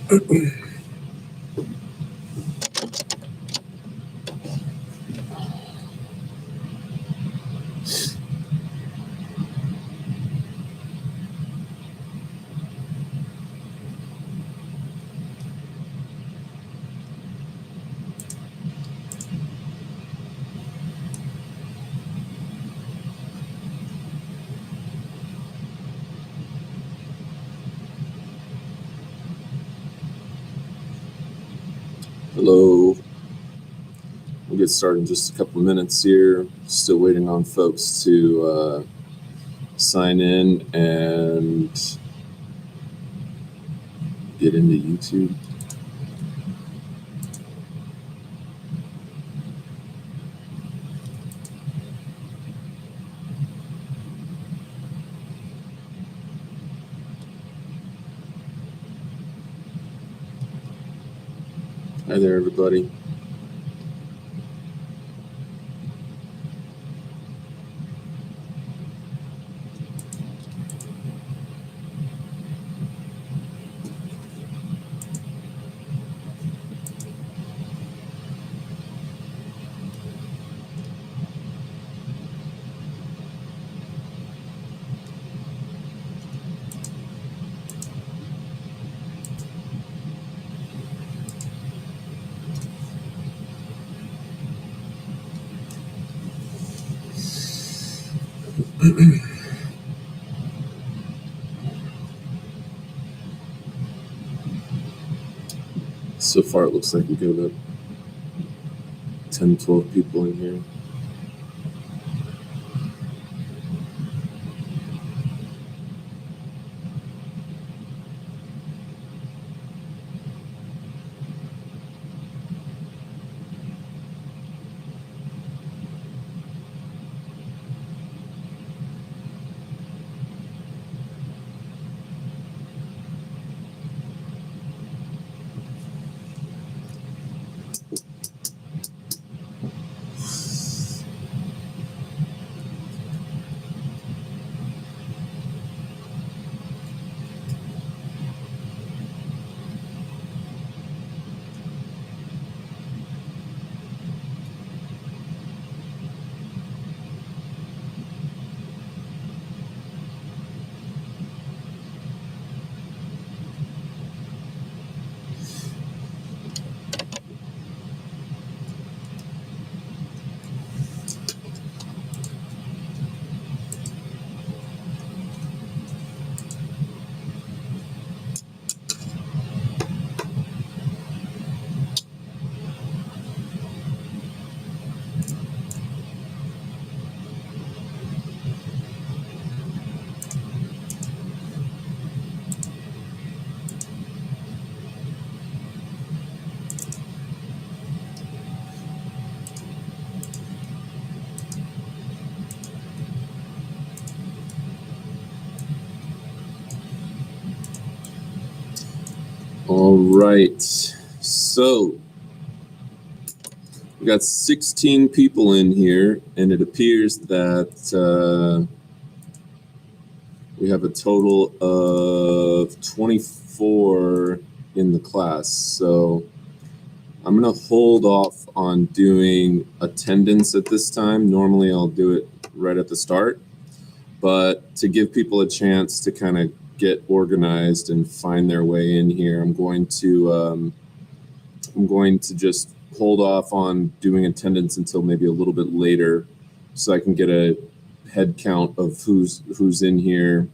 Hello. We'll get started in just a couple minutes here. Still waiting on folks to sign in and get into YouTube. Hi there, everybody. So far, it looks like we got about 10, 12 people in here. All right, so we got 16 people in here, and it appears that we have a total of 24 in the class. So I'm going to hold off on doing attendance at this time. Normally I'll do it right at the start, but to give people a chance to kind of get organized and find their way in here, I'm going to just hold off on doing attendance until maybe a little bit later, so I can get a head count of who's in here.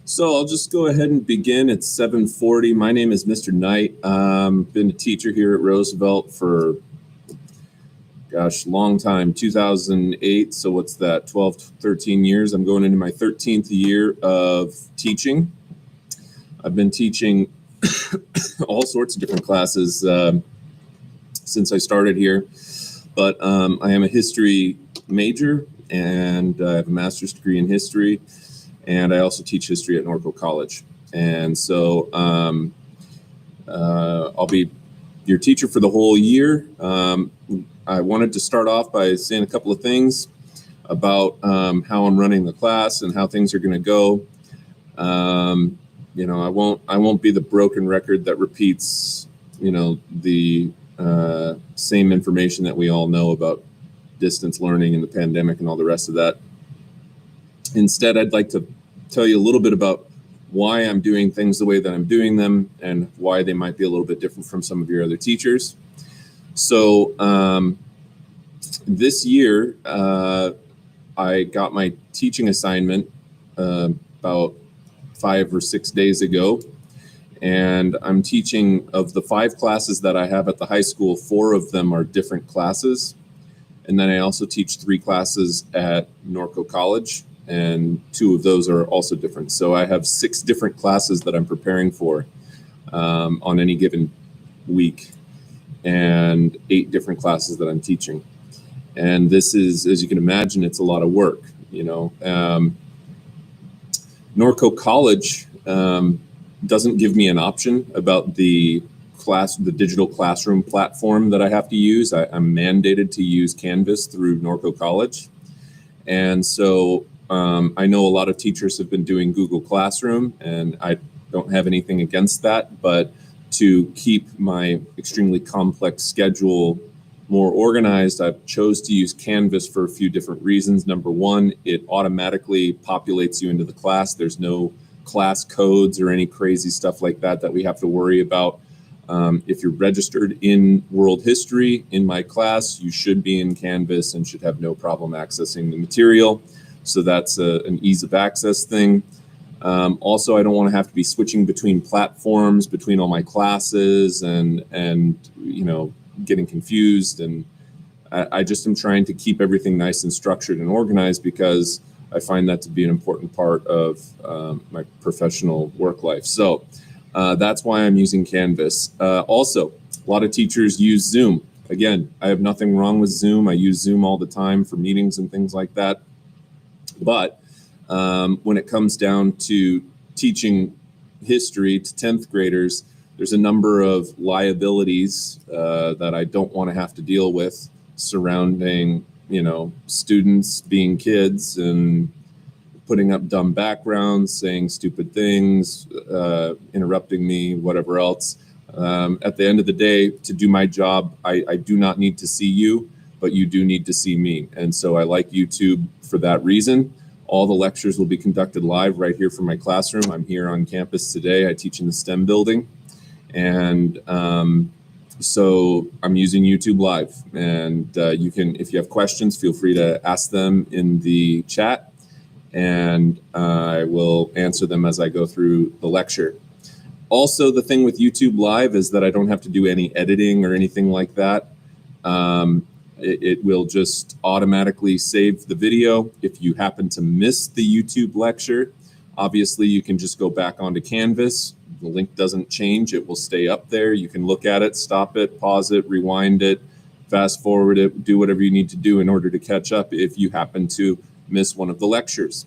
So I'll just go ahead and begin at 7:40. My name is Mr. Knight. Been a teacher here at Roosevelt for, gosh, long time, 2008. So what's that, 12, 13 years? I'm going into my 13th year of teaching. I've been teaching all sorts of different classes since I started here, but I am a history major, and I have a master's degree in history, and I also teach history at Norco College. And so I'll be your teacher for the whole year. I wanted to start off by saying a couple of things about how I'm running the class and how things are going to go. I won't be the broken record that repeats, the same information that we all know about distance learning and the pandemic and all the rest of that. Instead, I'd like to tell you a little bit about why I'm doing things the way that I'm doing them and why they might be a little bit different from some of your other teachers. So this year, I got my teaching assignment about 5 or 6 days ago, and I'm teaching, of the 5 classes that I have at the high school, 4 of them are different classes. And then I also teach 3 classes at Norco College, and 2 of those are also different. So I have 6 different classes that I'm preparing for on any given week, and 8 different classes that I'm teaching. And this is, as you can imagine, it's a lot of work. Norco College doesn't give me an option about the digital classroom platform that I have to use. I'm mandated to use Canvas through Norco College. And so I know a lot of teachers have been doing Google Classroom, and I don't have anything against that, but to keep my extremely complex schedule more organized, I've chose to use Canvas for a few different reasons. Number one, it automatically populates you into the class. There's no class codes or any crazy stuff like that we have to worry about. If you're registered in world history in my class, you should be in Canvas and should have no problem accessing the material. So that's an ease of access thing. Also, I don't want to have to be switching between platforms, between all my classes, and getting confused. And I just am trying to keep everything nice and structured and organized, because I find that to be an important part of my professional work life. So that's why I'm using Canvas. Also, a lot of teachers use Zoom. Again, I have nothing wrong with Zoom. I use Zoom all the time for meetings and things like that. But when it comes down to teaching history to 10th graders, there's a number of liabilities that I don't want to have to deal with surrounding, students being kids and putting up dumb backgrounds, saying stupid things, interrupting me, whatever else. At the end of the day, to do my job, I do not need to see you, but you do need to see me. And so I like YouTube for that reason. All the lectures will be conducted live right here from my classroom. I'm here on campus today. I teach in the STEM building. And so I'm using YouTube Live. And you can, if you have questions, feel free to ask them in the chat, and I will answer them as I go through the lecture. Also, the thing with YouTube Live is that I don't have to do any editing or anything like that. It will just automatically save the video. If you happen to miss the YouTube lecture, obviously you can just go back onto Canvas. The link doesn't change. It will stay up there. You can look at it, stop it, pause it, rewind it, fast forward it, do whatever you need to do in order to catch up if you happen to miss one of the lectures.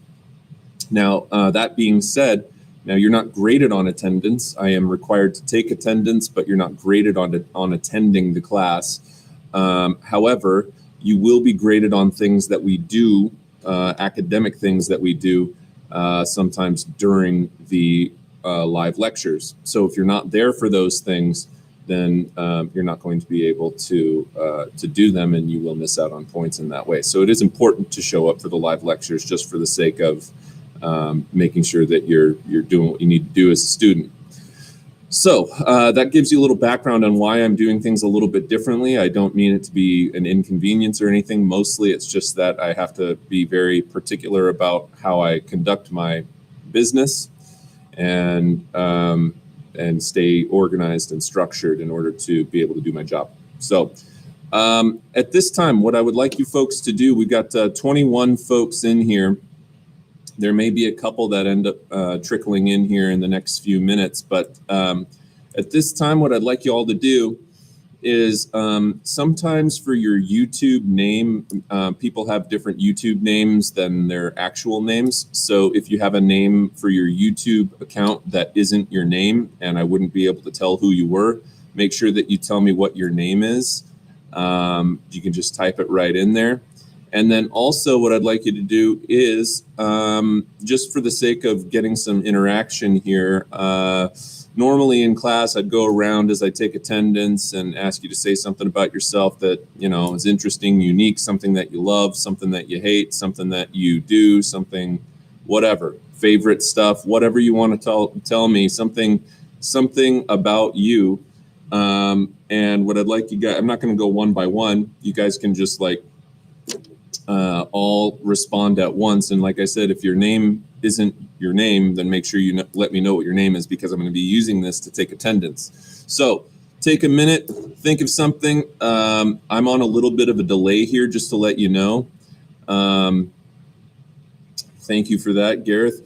Now, that being said, now you're not graded on attendance. I am required to take attendance, but you're not graded on attending the class. However, you will be graded on things that we do, academic things that we do sometimes during the live lectures. So if you're not there for those things, then you're not going to be able to do them, and you will miss out on points in that way. So it is important to show up for the live lectures, just for the sake of making sure that you're doing what you need to do as a student. So that gives you a little background on why I'm doing things a little bit differently. I don't mean it to be an inconvenience or anything. Mostly it's just that I have to be very particular about how I conduct my business, and stay organized and structured in order to be able to do my job. So at this time, what I would like you folks to do, we've got 21 folks in here. There may be a couple that end up trickling in here in the next few minutes, but at this time, what I'd like you all to do is sometimes for your YouTube name, people have different YouTube names than their actual names. So if you have a name for your YouTube account that isn't your name, and I wouldn't be able to tell who you were, make sure that you tell me what your name is. You can just type it right in there. And then also what I'd like you to do is, just for the sake of getting some interaction here, normally in class, I'd go around as I take attendance and ask you to say something about yourself that, is interesting, unique, something that you love, something that you hate, something that you do, something, whatever, favorite stuff, whatever you want to tell me, something about you. And what I'd like you guys, I'm not going to go one by one. You guys can just all respond at once. And like I said, if your name isn't your name, then make sure you let me know what your name is, because I'm going to be using this to take attendance. So take a minute, think of something. I'm on a little bit of a delay here, just to let you know. Thank you for that, Gareth.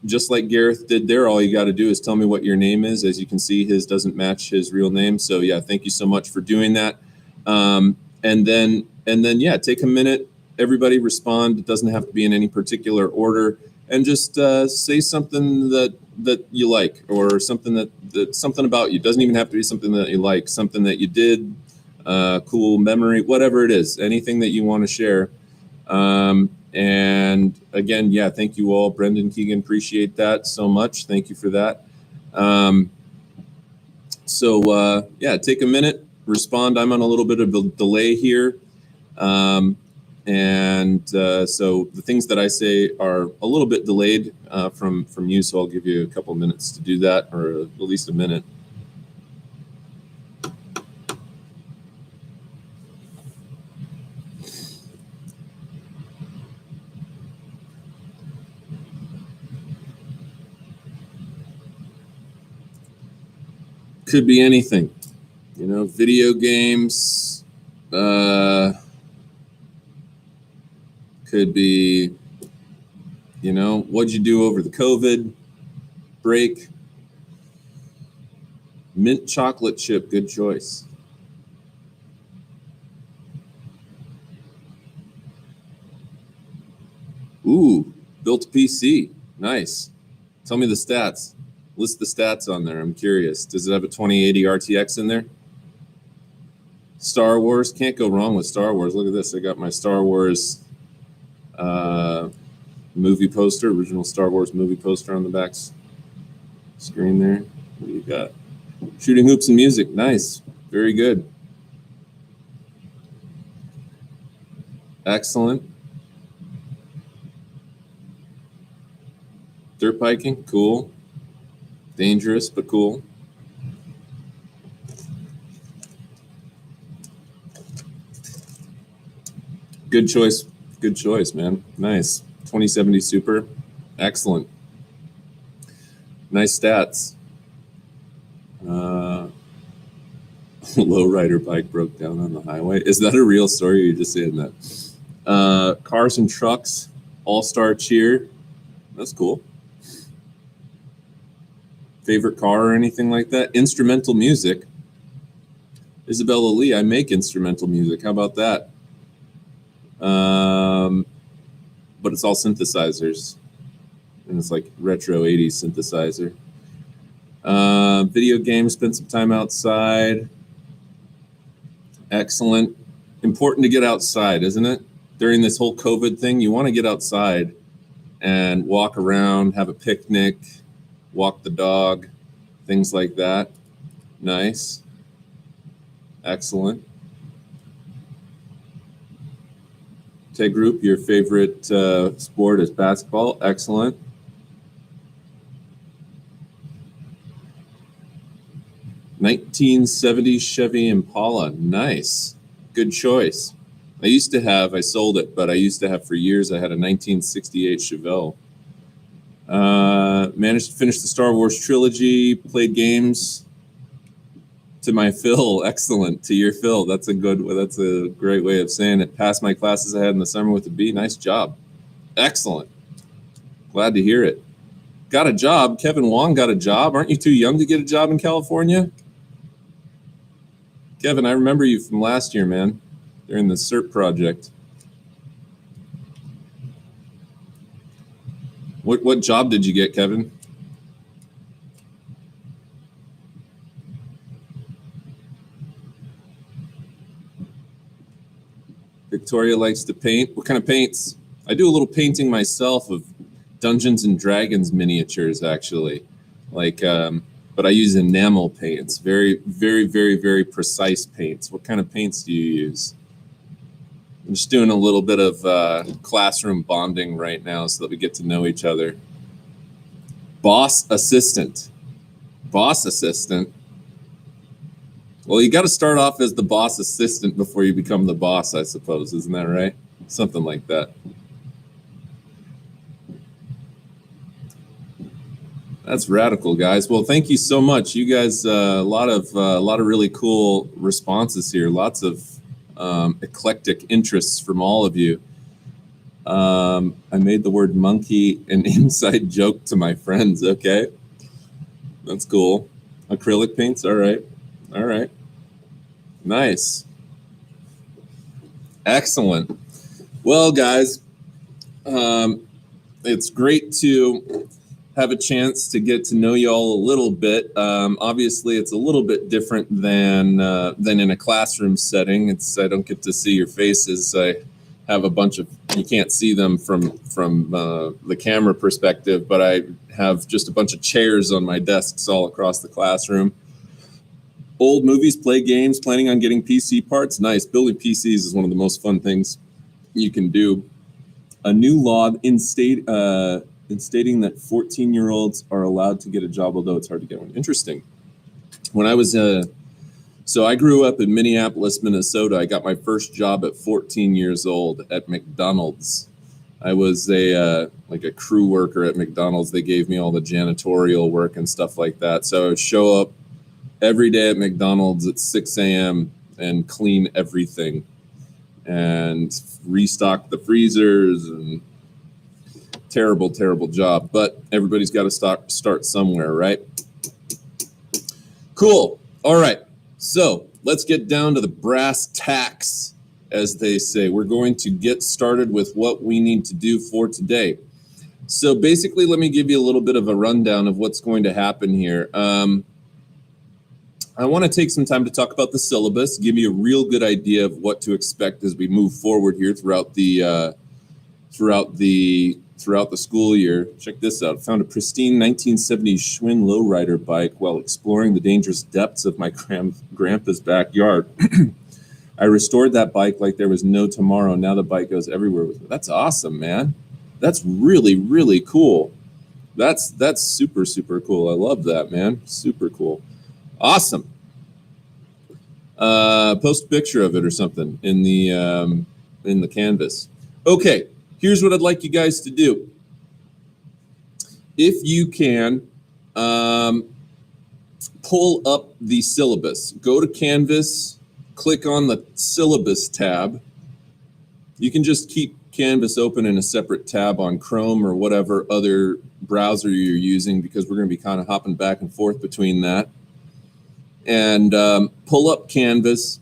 Just like Gareth did there, all you got to do is tell me what your name is. As you can see, his doesn't match his real name. So yeah, thank you so much for doing that. And then, yeah, take a minute, everybody respond. It doesn't have to be in any particular order, and just say something that you like, or something that something about you. It doesn't even have to be something that you like, something that you did, cool memory, whatever it is, anything that you want to share. And again, yeah, thank you all. Brendan, Keegan, appreciate that so much. Thank you for that. Yeah, take a minute, respond. I'm on a little bit of a delay here. So the things that I say are a little bit delayed from you, so I'll give you a couple minutes to do that, or at least a minute. Could be anything, video games, could be, what'd you do over the COVID break? Mint chocolate chip, good choice. Ooh, built a PC, nice. Tell me the stats. List the stats on there, I'm curious. Does it have a 2080 RTX in there? Star Wars, can't go wrong with Star Wars. Look at this, I got my Star Wars movie poster, original Star Wars movie poster on the back screen there. What do you got? Shooting hoops and music, nice, very good. Excellent. Dirt biking, cool. Dangerous, but cool. Good choice, man. Nice. 2070 Super, excellent. Nice stats. Lowrider bike broke down on the highway. Is that a real story, or are you just saying that? Cars and trucks, all-star cheer. That's cool. Favorite car or anything like that? Instrumental music. Isabella Lee, I make instrumental music. How about that? But it's all synthesizers. And it's like retro 80s synthesizer. Video games, spend some time outside. Excellent. Important to get outside, isn't it? During this whole COVID thing, you want to get outside and walk around, have a picnic, walk the dog, things like that. Nice. Excellent. Tay Group, your favorite sport is basketball. Excellent. '70s Chevy Impala. Nice. Good choice. I sold it, but I used to have for years, I had a 1968 Chevelle. Managed to finish the Star Wars trilogy, played games to my Phil. Excellent. To your Phil. That's a great way of saying it. Passed my classes I had in the summer with a B. Nice job. Excellent. Glad to hear it. Got a job. Kevin Wong got a job. Aren't you too young to get a job in California? Kevin, I remember you from last year, man, during the CERT project. What job did you get, Kevin? Victoria likes to paint. What kind of paints? I do a little painting myself of Dungeons and Dragons miniatures, actually. But I use enamel paints. Very, very, very, very precise paints. What kind of paints do you use? I'm just doing a little bit of classroom bonding right now so that we get to know each other. Boss assistant. Boss assistant. Well, you got to start off as the boss assistant before you become the boss, I suppose. Isn't that right? Something like that. That's radical, guys. Well, thank you so much. You guys, a lot of really cool responses here. Lots of eclectic interests from all of you. I made the word monkey an inside joke to my friends. Okay, that's cool. Acrylic paints. All right. All right. Nice. Excellent. Well, guys, it's great to have a chance to get to know you all a little bit. Obviously, it's a little bit different than in a classroom setting. I don't get to see your faces. I have a bunch of, you can't see them from the camera perspective, but I have just a bunch of chairs on my desks all across the classroom. Old movies, play games, planning on getting PC parts. Nice. Building PCs is one of the most fun things you can do. A new law instating that 14-year-olds are allowed to get a job, although it's hard to get one. Interesting. When I was so I grew up in Minneapolis, Minnesota. I got my first job at 14 years old at McDonald's. I was a crew worker at McDonald's. They gave me all the janitorial work and stuff like that. So I would show up every day at McDonald's at 6 a.m. and clean everything and restock the freezers, and terrible, terrible job. But everybody's got to start somewhere, right? Cool. All right. So let's get down to the brass tacks, as they say. We're going to get started with what we need to do for today. So basically, let me give you a little bit of a rundown of what's going to happen here. I want to take some time to talk about the syllabus, give you a real good idea of what to expect as we move forward here throughout the school year. Check this out. Found a pristine 1970s Schwinn lowrider bike while exploring the dangerous depths of my grandpa's backyard. I restored that bike like there was no tomorrow. Now the bike goes everywhere with me. That's awesome, man. That's really, really cool. That's super, super cool. I love that, man. Super cool. Awesome. Post a picture of it or something in the canvas. Okay, here's what I'd like you guys to do. If you can, pull up the syllabus. Go to Canvas, click on the syllabus tab. You can just keep Canvas open in a separate tab on Chrome or whatever other browser you're using, because we're going to be kind of hopping back and forth between that. And pull up Canvas.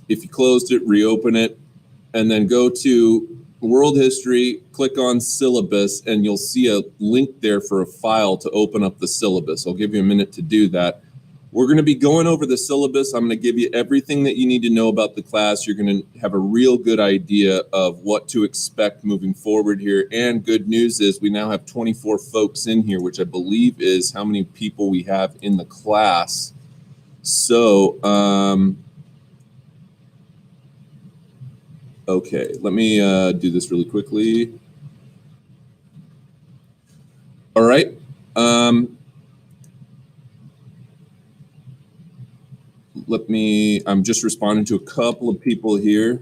If you closed it, reopen it, and then go to World History, click on Syllabus, and you'll see a link there for a file to open up the syllabus. I'll give you a minute to do that. We're going to be going over the syllabus. I'm going to give you everything that you need to know about the class. You're going to have a real good idea of what to expect moving forward here. And good news is we now have 24 folks in here, which I believe is how many people we have in the class. So, okay, let me do this really quickly. All right. I'm just responding to a couple of people here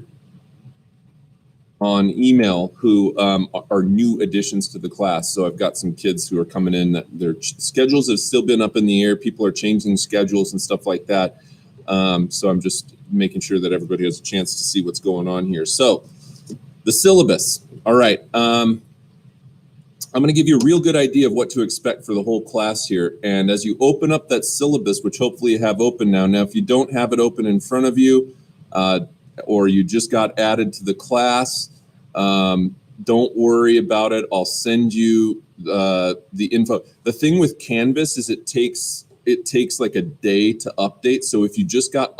on email who are new additions to the class. So I've got some kids who are coming in that their schedules have still been up in the air. People are changing schedules and stuff like that. So I'm just making sure that everybody has a chance to see what's going on here. So the syllabus. All right. I'm going to give you a real good idea of what to expect for the whole class here. And as you open up that syllabus, which hopefully you have open now. Now, if you don't have it open in front of you, or you just got added to the class, don't worry about it. I'll send you the info. The thing with Canvas is it takes like a day to update. So if you just got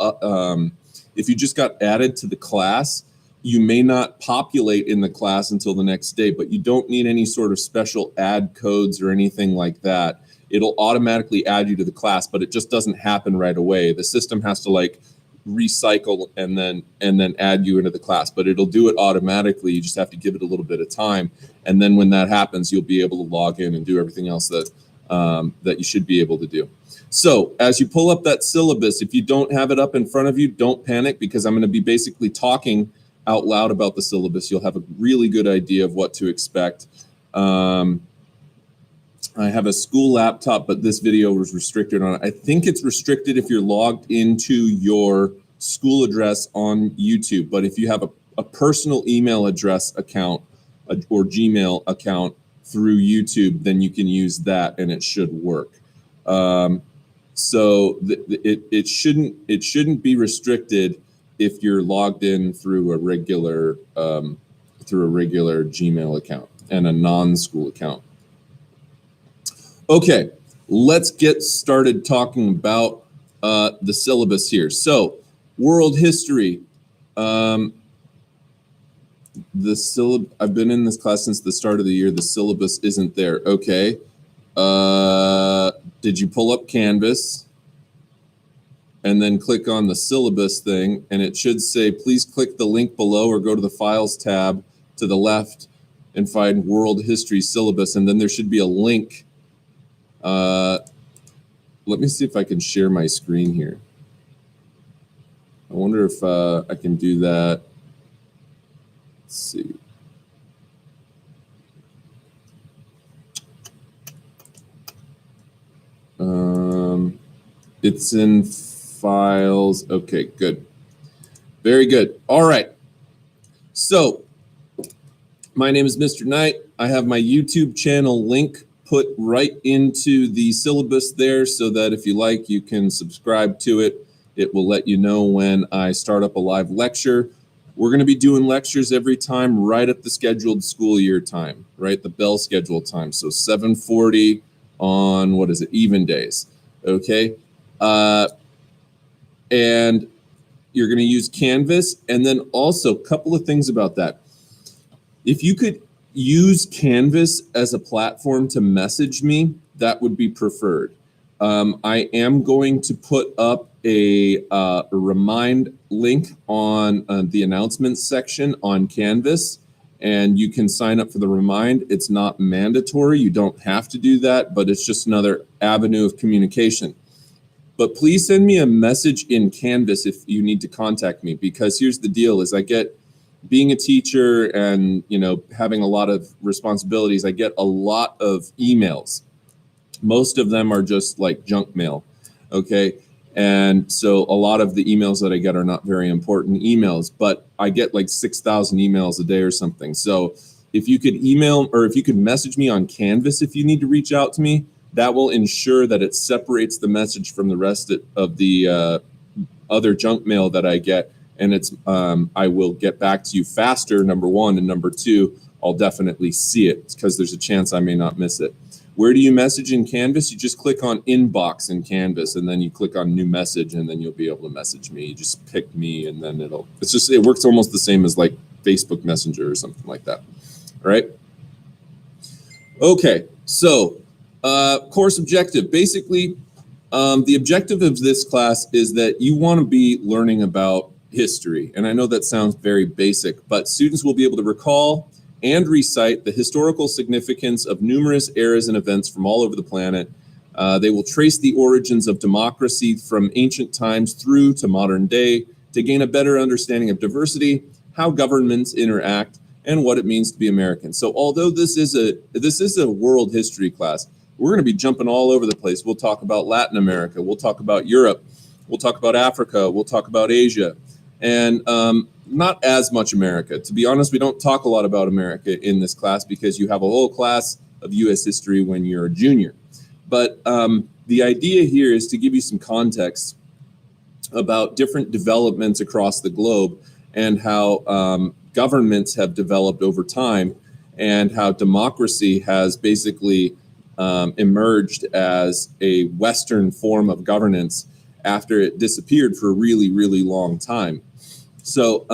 added to the class, you may not populate in the class until the next day, but you don't need any sort of special add codes or anything like that. It'll automatically add you to the class, but it just doesn't happen right away. The system has to like recycle and then add you into the class, but it'll do it automatically. You just have to give it a little bit of time, and then when that happens, you'll be able to log in and do everything else that that you should be able to do. So as you pull up that syllabus, if you don't have it up in front of you, don't panic, because I'm going to be basically talking out loud about the syllabus. You'll have a really good idea of what to expect. I have a school laptop, but this video was restricted on it. I think it's restricted if you're logged into your school address on YouTube, but if you have a personal email address account or Gmail account through YouTube, then you can use that and it should work. So it shouldn't be restricted if you're logged in through a regular Gmail account and a non-school account. Okay, let's get started talking about the syllabus here. So, world history. I've been in this class since the start of the year. The syllabus isn't there. Okay. Did you pull up Canvas and then click on the syllabus thing, and it should say, please click the link below or go to the Files tab to the left and find World History Syllabus, and then there should be a link. Let me see if I can share my screen here. I wonder if I can do that. Let's see. It's in Files. Okay, good. Very good. All right. So, my name is Mr. Knight. I have my YouTube channel link put right into the syllabus there, so that if you like, you can subscribe to it. It will let you know when I start up a live lecture. We're going to be doing lectures every time right at the scheduled school year time, right? The bell schedule time. So 7:40 on, what is it, even days, okay? And you're going to use Canvas. And then also, a couple of things about that. If you could use Canvas as a platform to message me, that would be preferred. I am going to put up a remind link on the announcements section on Canvas, and you can sign up for the remind. It's not mandatory. You don't have to do that, but it's just another avenue of communication. But please send me a message in Canvas if you need to contact me, because here's the deal is being a teacher and, having a lot of responsibilities, I get a lot of emails. Most of them are just like junk mail, okay? And so a lot of the emails that I get are not very important emails, but I get like 6,000 emails a day or something. So if you could email or if you could message me on Canvas if you need to reach out to me, that will ensure that it separates the message from the rest of the other junk mail that I get. And I will get back to you faster, number one, and number two, I'll definitely see it because there's a chance I may not miss it. Where do you message in Canvas? You just click on inbox in Canvas, and then you click on new message, and then you'll be able to message me. You just pick me, and then it works almost the same as like Facebook Messenger or something like that. All right. Okay. So course objective. Basically, the objective of this class is that you want to be learning about history. And I know that sounds very basic, but students will be able to recall and recite the historical significance of numerous eras and events from all over the planet. They will trace the origins of democracy from ancient times through to modern day to gain a better understanding of diversity, how governments interact, and what it means to be American. So although this is a world history class, we're going to be jumping all over the place. We'll talk about Latin America, we'll talk about Europe, we'll talk about Africa, we'll talk about Asia, and not as much America. To be honest, we don't talk a lot about America in this class because you have a whole class of U.S. history when you're a junior. But the idea here is to give you some context about different developments across the globe and how governments have developed over time and how democracy has basically emerged as a Western form of governance after it disappeared for a really, really long time. So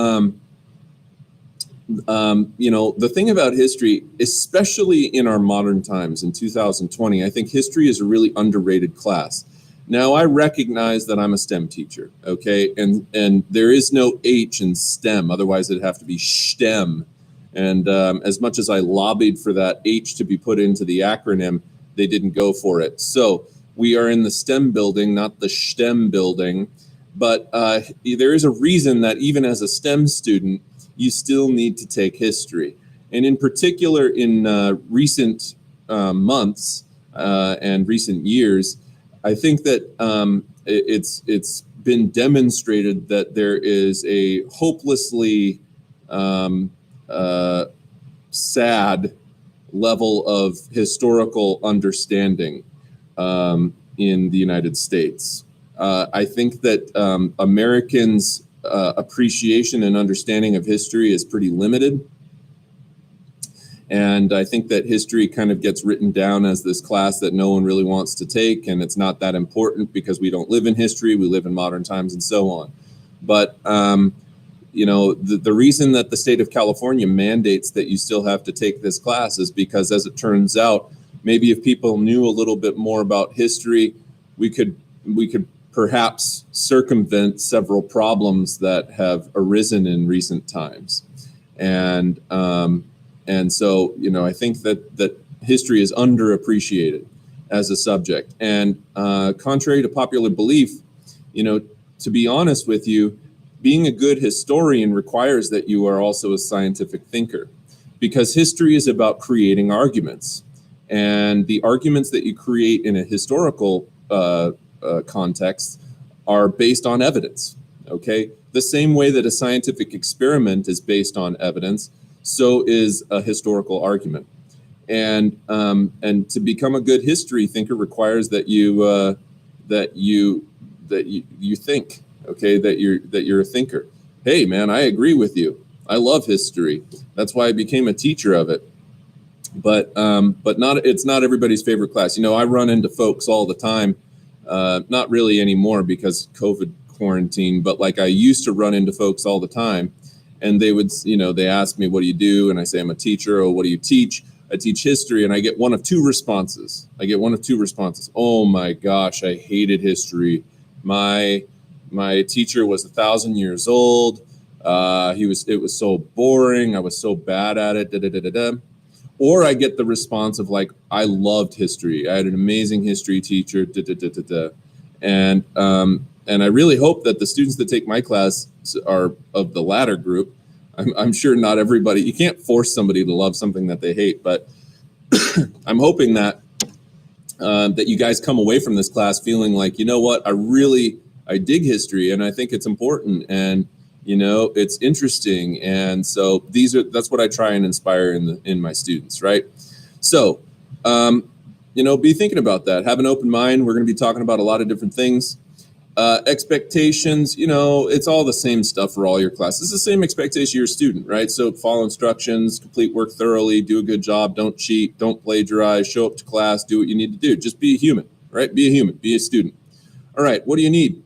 The thing about history, especially in our modern times in 2020, I think history is a really underrated class. Now, I recognize that I'm a STEM teacher, okay? And there is no H in STEM, otherwise it'd have to be STEM. And as much as I lobbied for that H to be put into the acronym, they didn't go for it. So we are in the STEM building, not the STEM building. But there is a reason that even as a STEM student, you still need to take history. And in particular, in recent months and recent years, I think that it's been demonstrated that there is a hopelessly sad level of historical understanding in the United States. I think that Americans' appreciation and understanding of history is pretty limited. And I think that history kind of gets written down as this class that no one really wants to take, and it's not that important because we don't live in history, we live in modern times and so on. But the reason that the state of California mandates that you still have to take this class is because, as it turns out, maybe if people knew a little bit more about history, we could perhaps circumvent several problems that have arisen in recent times. And so, I think that history is underappreciated as a subject. And contrary to popular belief, to be honest with you, being a good historian requires that you are also a scientific thinker, because history is about creating arguments. And the arguments that you create in a historical context are based on evidence, okay? The same way that a scientific experiment is based on evidence, so is a historical argument. And to become a good history thinker requires that you think, okay, that you're a thinker. Hey man, I agree with you. I love history. That's why I became a teacher of it. But it's not everybody's favorite class. I run into folks all the time, not really anymore because COVID quarantine, but like I used to run into folks all the time, and they would, they ask me, what do you do? And I say, I'm a teacher. Oh, what do you teach? I teach history. And I get one of two responses. Oh my gosh, I hated history. My teacher was 1,000 years old. It was so boring. I was so bad at it. Da, da, da, da, da. Or I get the response of like, I loved history. I had an amazing history teacher. Da, da, da, da, da. And I really hope that the students that take my class are of the latter group. I'm sure not everybody, you can't force somebody to love something that they hate, but I'm hoping that you guys come away from this class feeling like, you know what, I dig history and I think it's important and, it's interesting. And so that's what I try and inspire in my students, right? So, be thinking about that. Have an open mind. We're going to be talking about a lot of different things. Expectations, it's all the same stuff for all your classes. It's the same expectation of your student, right? So follow instructions, complete work thoroughly, do a good job, don't cheat, don't plagiarize, show up to class, do what you need to do. Just be a human, right? Be a human, be a student. All right, what do you need?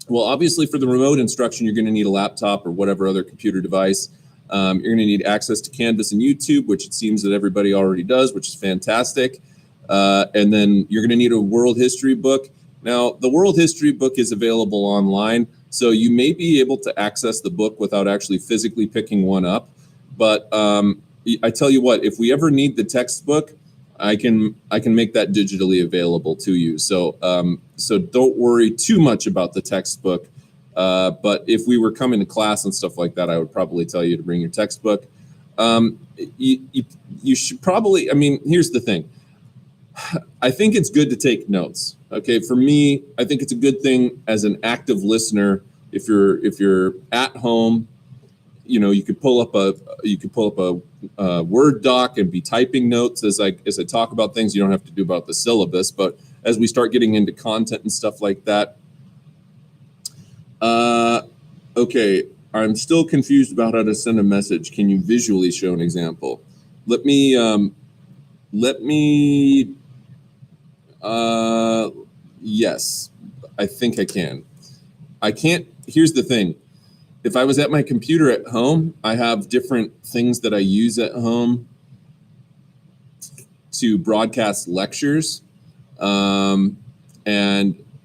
Well, obviously for the remote instruction, you're going to need a laptop or whatever other computer device. You're going to need access to Canvas and YouTube, which it seems that everybody already does, which is fantastic. And then you're going to need a world history book. Now, the world history book is available online, so you may be able to access the book without actually physically picking one up. But I tell you what, if we ever need the textbook, I can make that digitally available to you. So so don't worry too much about the textbook. But if we were coming to class and stuff like that, I would probably tell you to bring your textbook. You should probably, here's the thing. I think it's good to take notes. Okay, for me, I think it's a good thing as an active listener. If you're at home, you could pull up a Word doc and be typing notes as I talk about things. You don't have to do about the syllabus, but as we start getting into content and stuff like that. Okay, I'm still confused about how to send a message. Can you visually show an example? Let me. Yes, I think I can. I can't. Here's the thing. if I was at my computer at home, I have different things that I use at home to broadcast lectures. And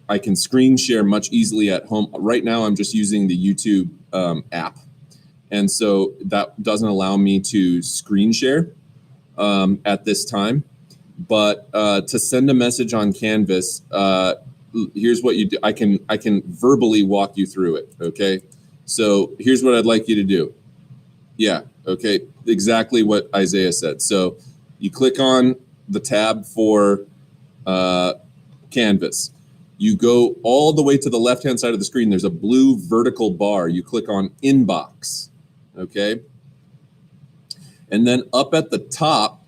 I can screen share much easily at home. Right now, I'm just using the YouTube app. And so that doesn't allow me to screen share at this time. But to send a message on Canvas, here's what you do. I can verbally walk you through it, okay? So here's what I'd like you to do. Yeah, okay, exactly what Isaiah said. So you click on the tab for Canvas. You go all the way to the left-hand side of the screen. There's a blue vertical bar. You click on Inbox, okay? And then up at the top,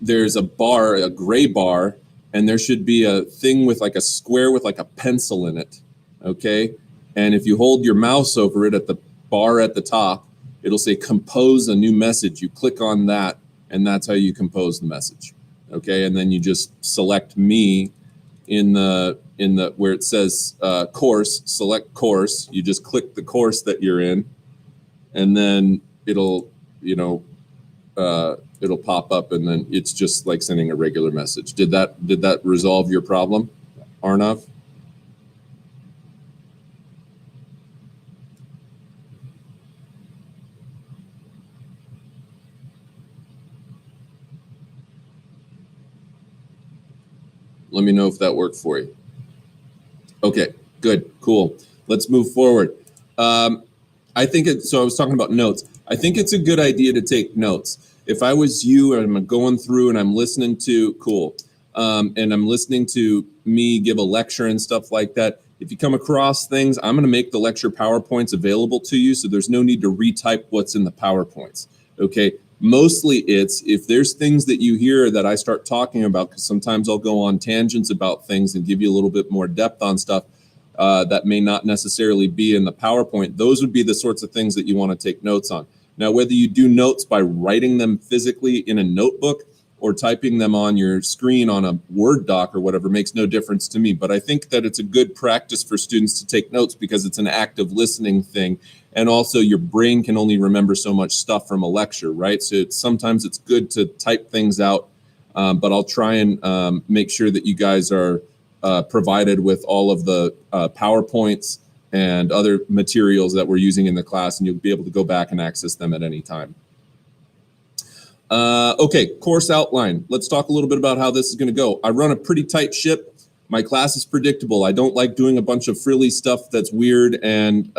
there's a bar, a gray bar, and there should be a thing with like a square with like a pencil in it, okay? And if you hold your mouse over it at the bar at the top, it'll say compose a new message. You click on that, and that's how you compose the message, okay? And then you just select me in the where it says course, select course. You just click the course that you're in, and then it'll pop up, and then it's just like sending a regular message. Did that resolve your problem, Arnav? Let me know if that worked for you. Okay, good, cool. Let's move forward. I think so I was talking about notes. I think it's a good idea to take notes. If I was you and I'm going through and I'm listening to, and I'm listening to me give a lecture and stuff like that, if you come across things, I'm gonna make the lecture PowerPoints available to you, so there's no need to retype what's in the PowerPoints, okay? Mostly it's if there's things that you hear that I start talking about, because sometimes I'll go on tangents about things and give you a little bit more depth on stuff that may not necessarily be in the PowerPoint. Those would be the sorts of things that you want to take notes on. Now, whether you do notes by writing them physically in a notebook or typing them on your screen on a Word doc or whatever makes no difference to me. But I think that it's a good practice for students to take notes because it's an active listening thing. And also your brain can only remember so much stuff from a lecture, right? So sometimes it's good to type things out, but I'll try and make sure that you guys are provided with all of the PowerPoints and other materials that we're using in the class, and you'll be able to go back and access them at any time. Okay, course outline. Let's talk a little bit about how this is going to go. I run a pretty tight ship. My class is predictable. I don't like doing a bunch of frilly stuff that's weird and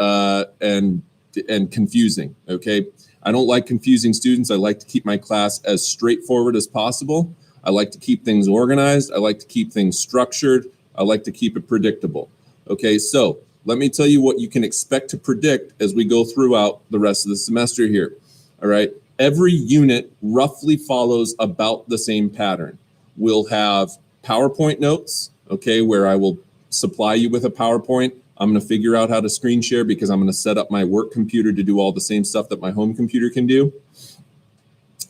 confusing, okay? I don't like confusing students. I like to keep my class as straightforward as possible. I like to keep things organized. I like to keep things structured. I like to keep it predictable. Okay, so let me tell you what you can expect to predict as we go throughout the rest of the semester here, all right? Every unit roughly follows about the same pattern. We'll have PowerPoint notes, okay, where I will supply you with a PowerPoint. I'm going to figure out how to screen share because I'm going to set up my work computer to do all the same stuff that my home computer can do.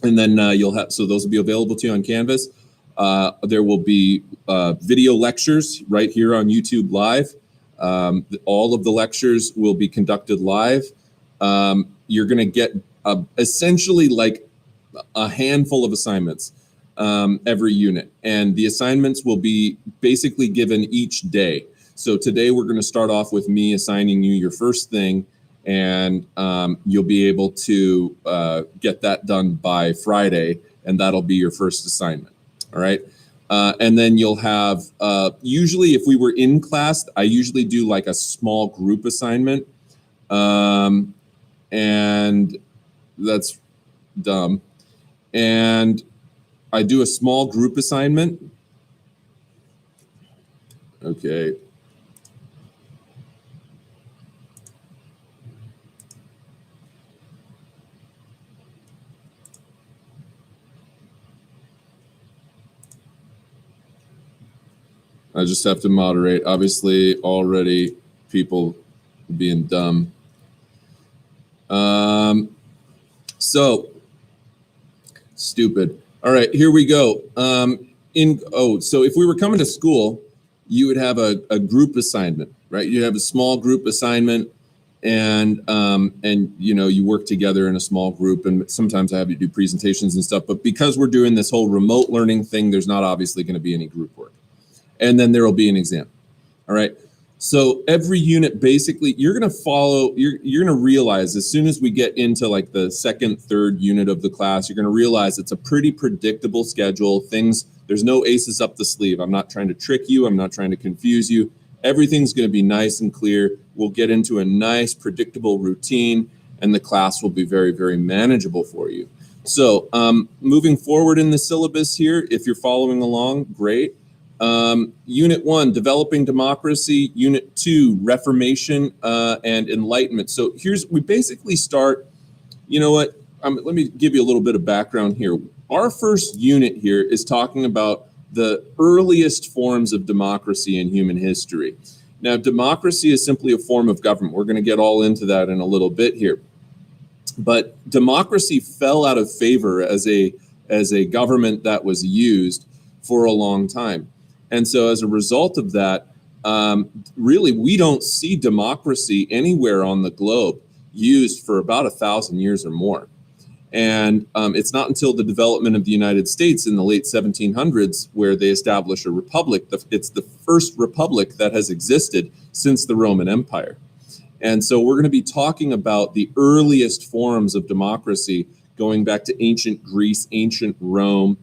And then you'll have, so those will be available to you on Canvas. There will be video lectures right here on YouTube Live. All of the lectures will be conducted live. You're going to get essentially like a handful of assignments every unit. And the assignments will be basically given each day. So today we're going to start off with me assigning you your first thing, and you'll be able to get that done by Friday, and that'll be your first assignment. All right. And then you'll have, usually if we were in class, I usually do like a small group assignment. And that's dumb. And I do a small group assignment. Okay. I just have to moderate. Obviously, already people being dumb. So stupid. All right, here we go. So if we were coming to school, you would have a group assignment, right? You have a small group assignment. and you work together in a small group, and sometimes I have you do presentations and stuff. But because we're doing this whole remote learning thing, there's not obviously going to be any group work, and then there will be an exam. All right. So every unit, basically, you're going to follow. You're going to realize as soon as we get into like the second, third unit of the class, you're going to realize it's a pretty predictable schedule. There's no aces up the sleeve. I'm not trying to trick you. I'm not trying to confuse you. Everything's going to be nice and clear. We'll get into a nice, predictable routine, and the class will be very, very manageable for you. So moving forward in the syllabus here, if you're following along, great. Unit 1, Developing Democracy. Unit 2, Reformation and Enlightenment. So we basically start, you know what, let me give you a little bit of background here. Our first unit here is talking about the earliest forms of democracy in human history. Now, democracy is simply a form of government. We're going to get all into that in a little bit here. But democracy fell out of favor as a government that was used for a long time. And so as a result of that, really, we don't see democracy anywhere on the globe used for about 1,000 years or more. And it's not until the development of the United States in the late 1700s where they establish a republic. It's the first republic that has existed since the Roman Empire. And so we're going to be talking about the earliest forms of democracy going back to ancient Greece, ancient Rome,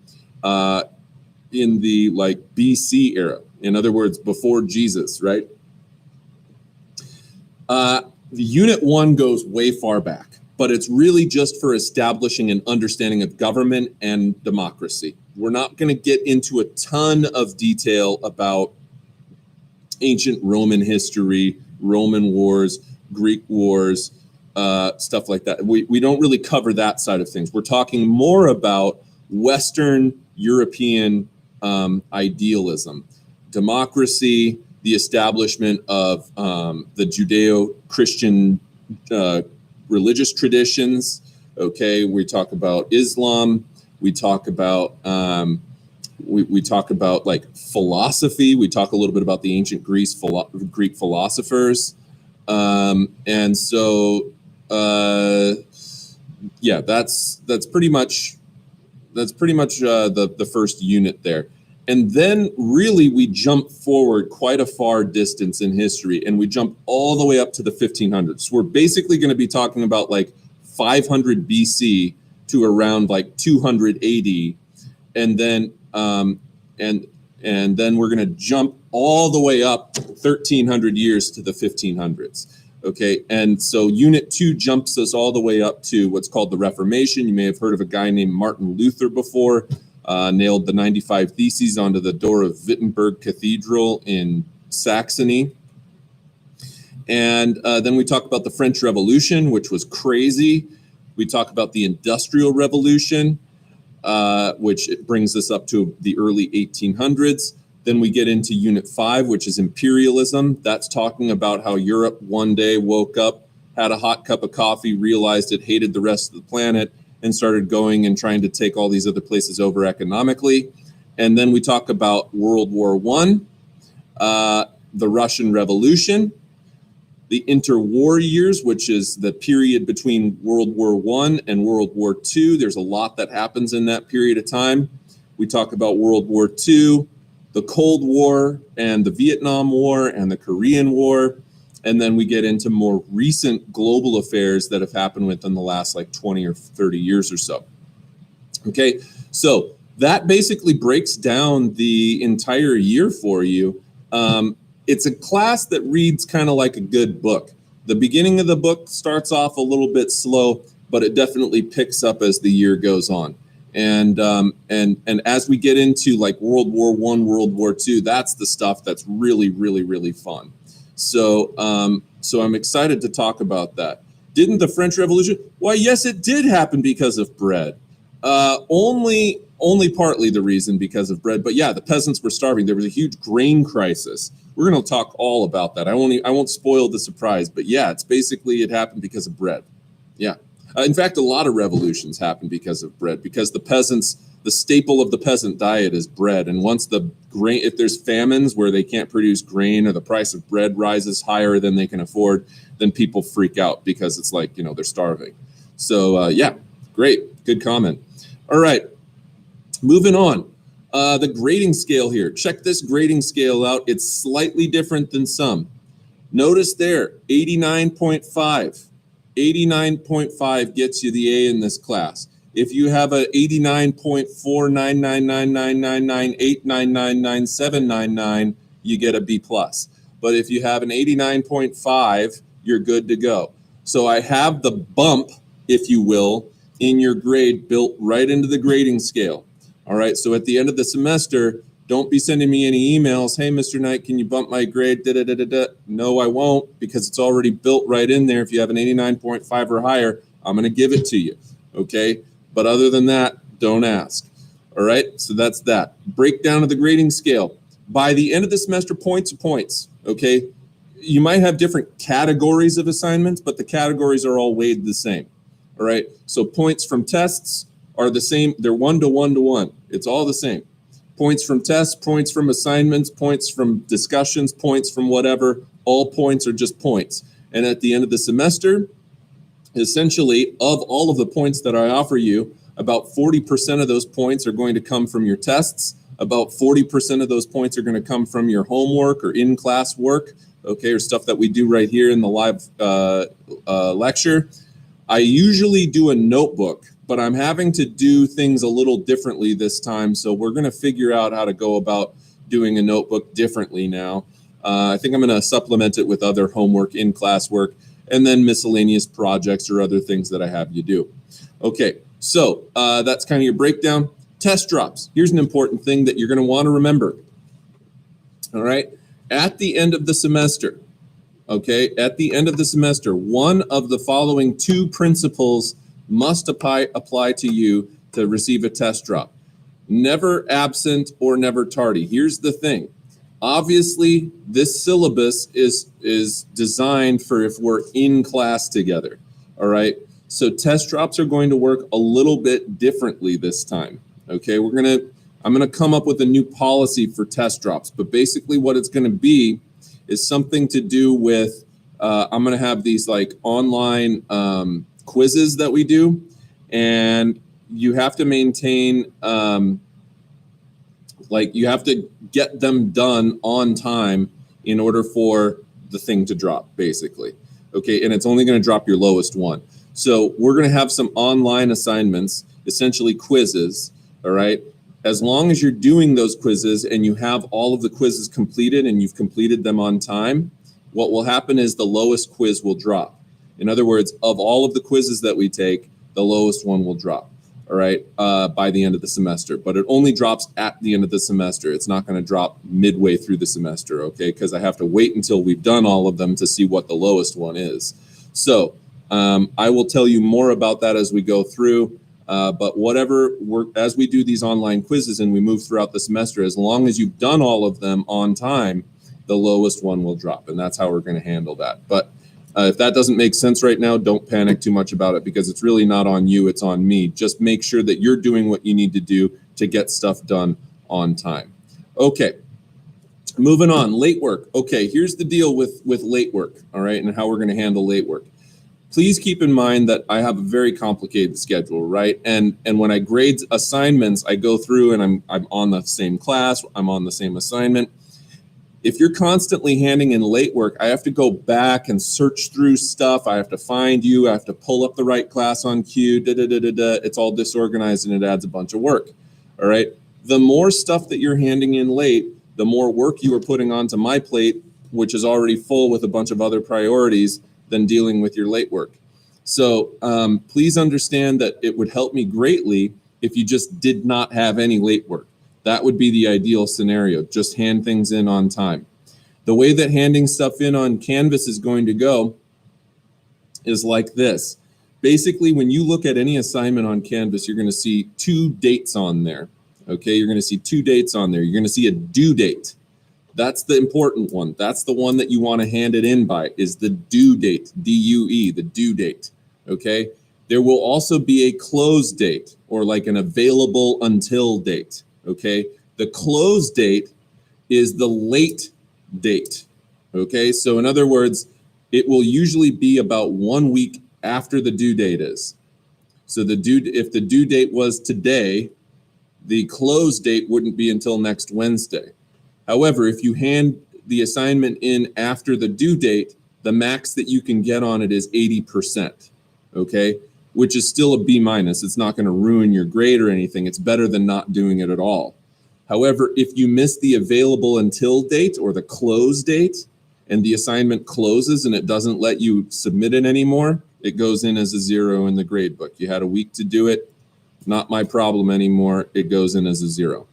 in the BC era. In other words, before Jesus, right? The Unit 1 goes way far back, but it's really just for establishing an understanding of government and democracy. We're not going to get into a ton of detail about ancient Roman history, Roman wars, Greek wars, stuff like that. We don't really cover that side of things. We're talking more about Western European idealism, democracy, the establishment of the Judeo-Christian religious traditions. Okay, we talk about Islam. We talk about we talk about philosophy. We talk a little bit about the ancient Greek philosophers, and so yeah, that's pretty much the first unit there. And then really we jump forward quite a far distance in history, and we jump all the way up to the 1500s. So we're basically going to be talking about 500 BC to around 200 AD, and then then we're going to jump all the way up 1,300 years to the 1500s. Okay, and so Unit 2 jumps us all the way up to what's called the Reformation. You may have heard of a guy named Martin Luther before. Nailed the 95 Theses onto the door of Wittenberg Cathedral in Saxony. And then we talk about the French Revolution, which was crazy. We talk about the Industrial Revolution, which brings us up to the early 1800s. Then we get into Unit 5, which is imperialism. That's talking about how Europe one day woke up, had a hot cup of coffee, realized it hated the rest of the planet, and started going and trying to take all these other places over economically. And then we talk about World War I, the Russian Revolution, the interwar years, which is the period between World War I and World War II. There's a lot that happens in that period of time. We talk about World War II, the Cold War, and the Vietnam War, and the Korean War. And then we get into more recent global affairs that have happened within the last 20 or 30 years or so. Okay, so that basically breaks down the entire year for you. It's a class that reads kind of like a good book. The beginning of the book starts off a little bit slow, but it definitely picks up as the year goes on. And as we get into World War I, World War II, that's the stuff that's really, really, really fun. So I'm excited to talk about that. Didn't the French Revolution? Why, yes, it did happen because of bread. Only partly the reason because of bread. But yeah, the peasants were starving. There was a huge grain crisis. We're going to talk all about that. I won't spoil the surprise, but yeah, it happened because of bread. Yeah. In fact, a lot of revolutions happened because of bread, because the peasants the staple of the peasant diet is bread. And once the grain, if there's famines where they can't produce grain or the price of bread rises higher than they can afford, then people freak out because it's like, they're starving. So yeah, great. Good comment. All right, moving on. The grading scale here. Check this grading scale out. It's slightly different than some. Notice there, 89.5. 89.5 gets you the A in this class. If you have a 89.4999998999799, you get a B+. But if you have an 89.5, you're good to go. So I have the bump, if you will, in your grade built right into the grading scale. All right, so at the end of the semester, don't be sending me any emails. Hey, Mr. Knight, can you bump my grade? No, I won't, because it's already built right in there. If you have an 89.5 or higher, I'm going to give it to you. Okay, but other than that, don't ask. All right, so that's that. Breakdown of the grading scale. By the end of the semester, points are points. Okay, you might have different categories of assignments, but the categories are all weighed the same. All right, so points from tests are the same. They're 1 to 1 to 1. It's all the same. Points from tests, points from assignments, points from discussions, points from whatever. All points are just points. And at the end of the semester, essentially, of all of the points that I offer you, about 40% of those points are going to come from your tests. About 40% of those points are going to come from your homework or in-class work, okay, or stuff that we do right here in the live lecture. I usually do a notebook, but I'm having to do things a little differently this time. So we're going to figure out how to go about doing a notebook differently now. I think I'm going to supplement it with other homework, in-class work, and then miscellaneous projects or other things that I have you do. Okay, so that's kind of your breakdown. Test drops. Here's an important thing that you're going to want to remember. All right, at the end of the semester, okay, at the end of the semester, one of the following two principles must apply to you to receive a test drop. Never absent or never tardy. Here's the thing. Obviously, this syllabus is designed for if we're in class together, all right? So test drops are going to work a little bit differently this time, okay? I'm gonna come up with a new policy for test drops, but basically what it's gonna be is something to do with, I'm gonna have these like online quizzes that we do, and you have to maintain, you have to get them done on time in order for the thing to drop, basically. Okay, and it's only going to drop your lowest one. So we're going to have some online assignments, essentially quizzes, all right? As long as you're doing those quizzes and you have all of the quizzes completed and you've completed them on time, what will happen is the lowest quiz will drop. In other words, of all of the quizzes that we take, the lowest one will drop, all right, by the end of the semester. But it only drops at the end of the semester. It's not going to drop midway through the semester, okay, because I have to wait until we've done all of them to see what the lowest one is. So I will tell you more about that as we go through. But as we do these online quizzes and we move throughout the semester, as long as you've done all of them on time, the lowest one will drop. And that's how we're going to handle that. But if that doesn't make sense right now, don't panic too much about it, because it's really not on you, it's on me. Just make sure that you're doing what you need to do to get stuff done on time. Okay, moving on, late work. Okay, here's the deal with late work, all right, and how we're going to handle late work. Please keep in mind that I have a very complicated schedule, right? And when I grade assignments, I go through and I'm on the same class, I'm on the same assignment. If you're constantly handing in late work, I have to go back and search through stuff. I have to find you. I have to pull up the right class on cue. It's all disorganized and it adds a bunch of work. All right. The more stuff that you're handing in late, the more work you are putting onto my plate, which is already full with a bunch of other priorities than dealing with your late work. So please understand that it would help me greatly if you just did not have any late work. That would be the ideal scenario. Just hand things in on time. The way that handing stuff in on Canvas is going to go is like this. Basically, when you look at any assignment on Canvas, you're going to see 2 dates on there. Okay, you're going to see 2 dates on there. You're going to see a due date. That's the important one. That's the one that you want to hand it in by, is the due date, D-U-E, the due date. Okay, There will also be a close date, or like an available until date, okay? The close date is the late date, okay? So in other words, it will usually be about 1 week after the due date is. So if the due date was today, the close date wouldn't be until next Wednesday. However, if you hand the assignment in after the due date, the max that you can get on it is 80%, okay? Which is still a B minus. It's not going to ruin your grade or anything. It's better than not doing it at all. However, if you miss the available until date or the close date, and the assignment closes and it doesn't let you submit it anymore, it goes in as a 0 in the grade book. You had a week to do it, not my problem anymore. It goes in as a 0,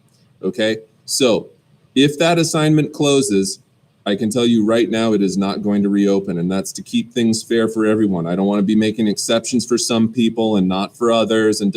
okay? So if that assignment closes, I can tell you right now it is not going to reopen, and that's to keep things fair for everyone. I don't want to be making exceptions for some people and not for others and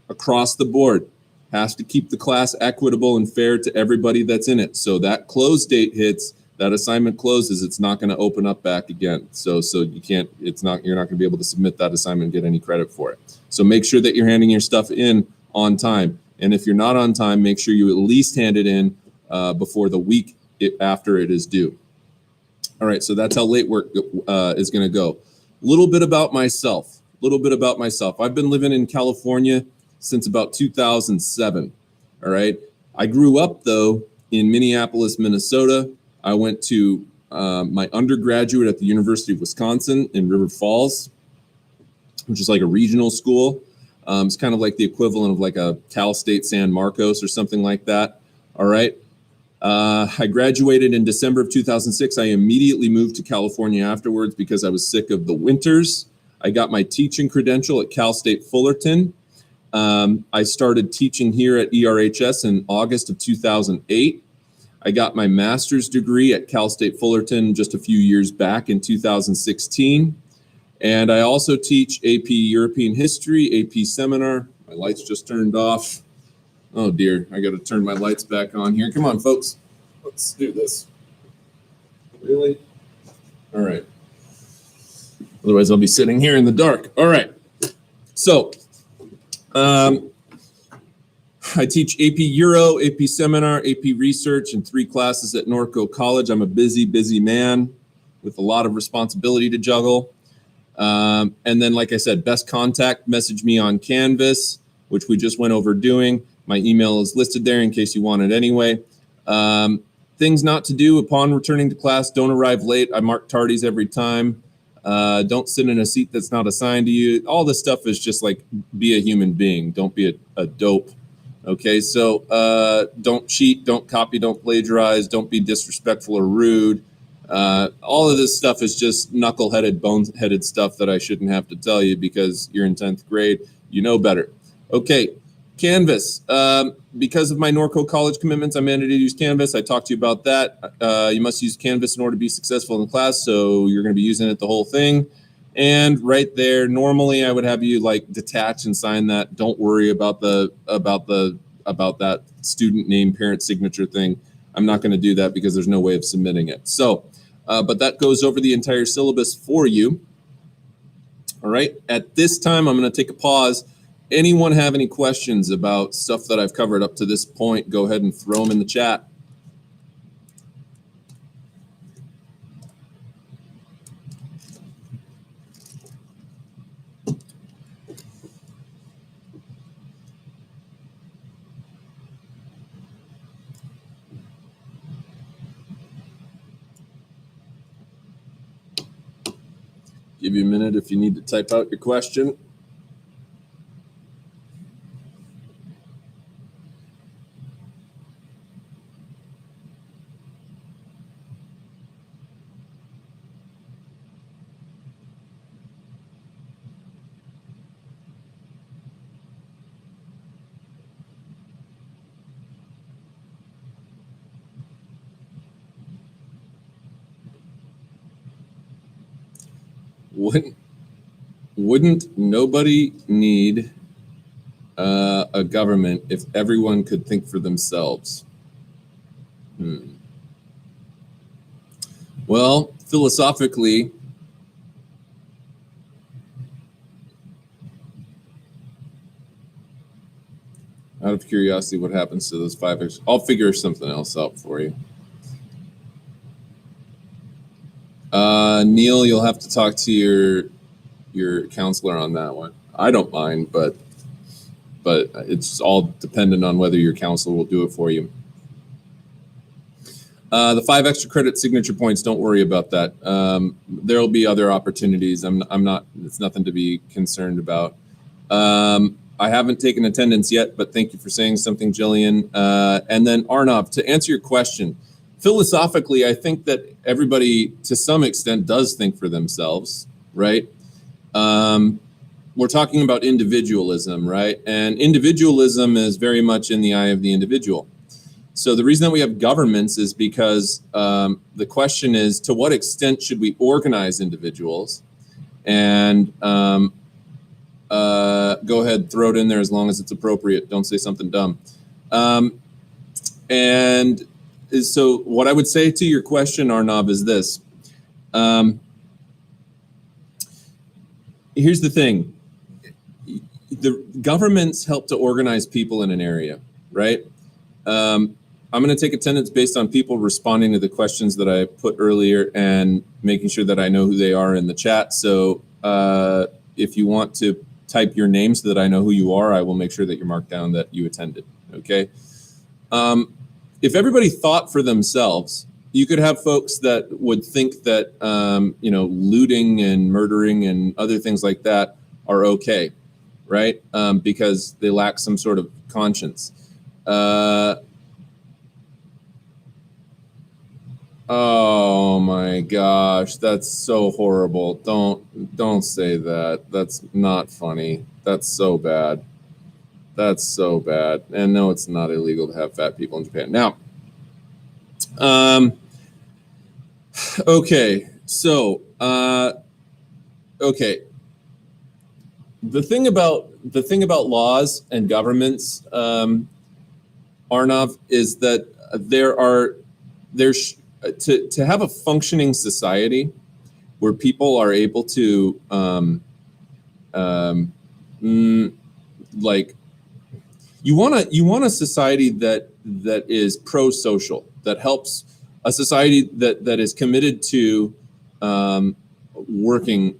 Across the board, has to keep the class equitable and fair to everybody that's in it. So that close date hits, that assignment closes, it's not going to open up back again. So you can't, you're not going to be able to submit that assignment and get any credit for it. So make sure that you're handing your stuff in on time. And if you're not on time, make sure you at least hand it in before the week after it is due. All right, so that's how late work is going to go. A little bit about myself. I've been living in California since about 2007. All right. I grew up, though, in Minneapolis, Minnesota. I went to my undergraduate at the University of Wisconsin in River Falls, which is like a regional school. It's kind of like the equivalent of like a Cal State San Marcos or something like that. All right. I graduated in December of 2006. I immediately moved to California afterwards because I was sick of the winters. I got my teaching credential at Cal State Fullerton. I started teaching here at ERHS in August of 2008. I got my master's degree at Cal State Fullerton just a few years back in 2016. And I also teach AP European History, AP Seminar. My lights just turned off. Oh dear, I got to turn my lights back on here. Come on, folks. Let's do this. Really? All right. Otherwise, I'll be sitting here in the dark. All right. So, I teach AP Euro, AP Seminar, AP Research, and 3 classes at Norco College. I'm a busy man with a lot of responsibility to juggle. And then, like I said, best contact, message me on Canvas, which we just went over doing. My email is listed there in case you want it anyway. Things not to do upon returning to class: don't arrive late. I mark tardies every time. Don't sit in a seat that's not assigned to you. All this stuff is just like, be a human being. Don't be a dope. Okay, so don't cheat, don't copy, don't plagiarize, don't be disrespectful or rude. All of this stuff is just knuckleheaded, boneheaded stuff that I shouldn't have to tell you because you're in 10th grade. You know better. Okay, Canvas. Because of my Norco College commitments, I'm mandated to use Canvas. I talked to you about that. You must use Canvas in order to be successful in the class, so you're going to be using it the whole thing. And right there, normally I would have you like detach and sign that. Don't worry about that student name, parent signature thing. I'm not going to do that because there's no way of submitting it. So, but that goes over the entire syllabus for you. All right. At this time, I'm going to take a pause. Anyone have any questions about stuff that I've covered up to this point? Go ahead and throw them in the chat. Give you a minute if you need to type out your question. Wouldn't nobody need a government if everyone could think for themselves? Well, philosophically, Out of curiosity, what happens to those 5 extra? I'll figure something else out for you. Neil, you'll have to talk to your counselor on that one. I don't mind, but it's all dependent on whether your counselor will do it for you. The 5 extra credit signature points, don't worry about that. There'll be other opportunities. I'm not, it's nothing to be concerned about. I haven't taken attendance yet, but thank you for saying something, Jillian. And then Arnav, to answer your question, philosophically, I think that everybody to some extent does think for themselves, right? We're talking about individualism, right? And individualism is very much in the eye of the individual. So the reason that we have governments is because the question is, to what extent should we organize individuals? And go ahead, throw it in there as long as it's appropriate. Don't say something dumb. And so what I would say to your question, Arnav, is this. Here's the thing. The governments help to organize people in an area, right? I'm going to take attendance based on people responding to the questions that I put earlier and making sure that I know who they are in the chat. So if you want to type your name so that I know who you are, I will make sure that you're marked down that you attended, okay? If everybody thought for themselves, you could have folks that would think that, looting and murdering and other things like that are okay, right? Because they lack some sort of conscience. Oh my gosh, that's so horrible. Don't say that. That's not funny. That's so bad. That's so bad. And no, it's not illegal to have fat people in Japan. Now, okay, so okay. The thing about laws and governments, Arnav, is that there's to have a functioning society where people are able to like you want a society that is pro-social, that helps, a society that is committed to working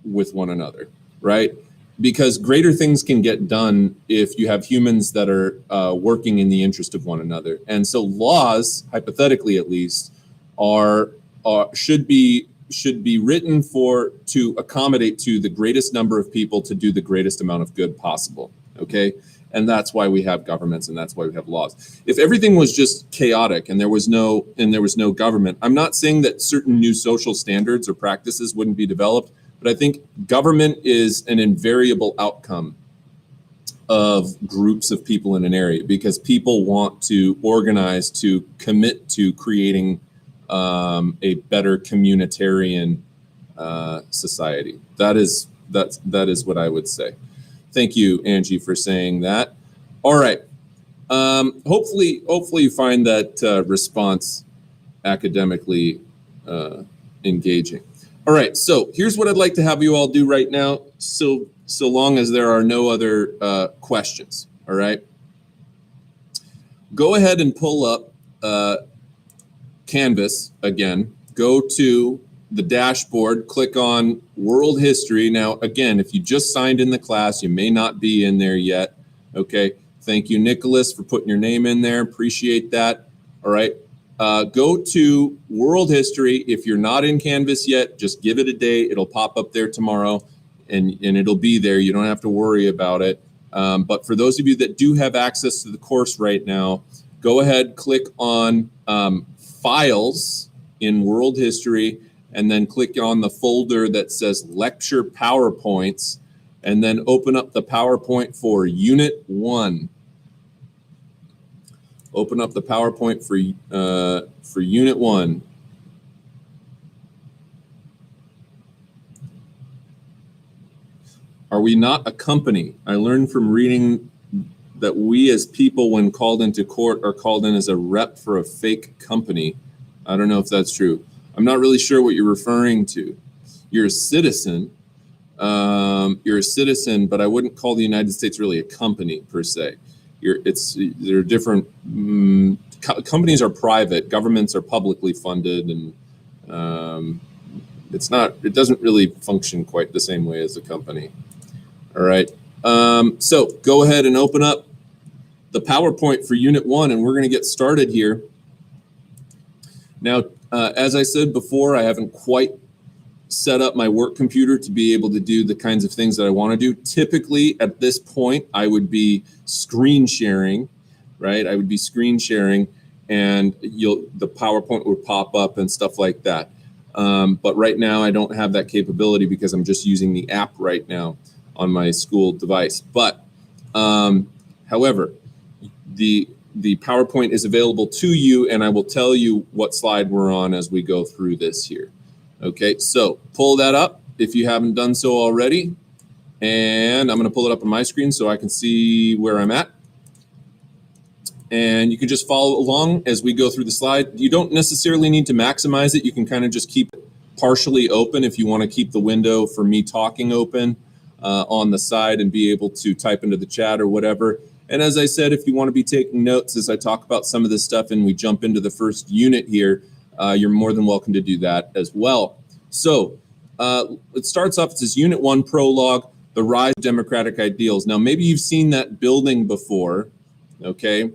with one another, right? Because greater things can get done if you have humans that are working in the interest of one another. And so laws, hypothetically at least, should be written to accommodate to the greatest number of people to do the greatest amount of good possible. Okay, and that's why we have governments and that's why we have laws. If everything was just chaotic and there was no government, I'm not saying that certain new social standards or practices wouldn't be developed, but I think government is an invariable outcome of groups of people in an area because people want to organize, to commit to creating a better communitarian society. That is what I would say. Thank you, Angie, for saying that. All right. Hopefully you find that response academically engaging. All right. So here's what I'd like to have you all do right now. So long as there are no other questions. All right. Go ahead and pull up Canvas again, go to the dashboard, click on World History. Now, again, if you just signed in the class, you may not be in there yet. Okay, thank you, Nicholas, for putting your name in there. Appreciate that. All right, go to World History. If you're not in Canvas yet, just give it a day. It'll pop up there tomorrow, and it'll be there. You don't have to worry about it. But for those of you that do have access to the course right now, go ahead, click on Files in World History, and then click on the folder that says Lecture PowerPoints, and then open up the PowerPoint for Unit 1. Open up the PowerPoint for Unit 1. Are we not a company? I learned from reading that we as people, when called into court, are called in as a rep for a fake company. I don't know if that's true. I'm not really sure what you're referring to. You're a citizen. But I wouldn't call the United States really a company per se. There are different companies are private, governments are publicly funded, and it doesn't really function quite the same way as a company. All right. So go ahead and open up the PowerPoint for Unit 1, and we're going to get started here. Now, as I said before, I haven't quite set up my work computer to be able to do the kinds of things that I want to do. Typically, at this point, I would be screen sharing, right? I would be screen sharing, and the PowerPoint would pop up and stuff like that. But right now, I don't have that capability because I'm just using the app right now on my school device. But however, the PowerPoint is available to you, and I will tell you what slide we're on as we go through this here. Okay, so pull that up if you haven't done so already. And I'm going to pull it up on my screen so I can see where I'm at. And you can just follow along as we go through the slide. You don't necessarily need to maximize it. You can kind of just keep it partially open if you want to keep the window for me talking open on the side and be able to type into the chat or whatever. And as I said, if you want to be taking notes as I talk about some of this stuff and we jump into the first unit here, you're more than welcome to do that as well. So it starts off, it says Unit 1 Prologue, the Rise of Democratic Ideals. Now, maybe you've seen that building before, okay?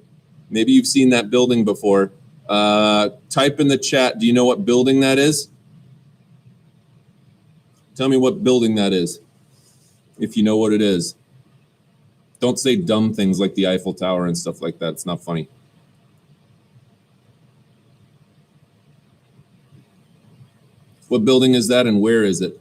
Maybe you've seen that building before. Type in the chat, do you know what building that is? Tell me what building that is, if you know what it is. Don't say dumb things like the Eiffel Tower and stuff like that. It's not funny. What building is that and where is it?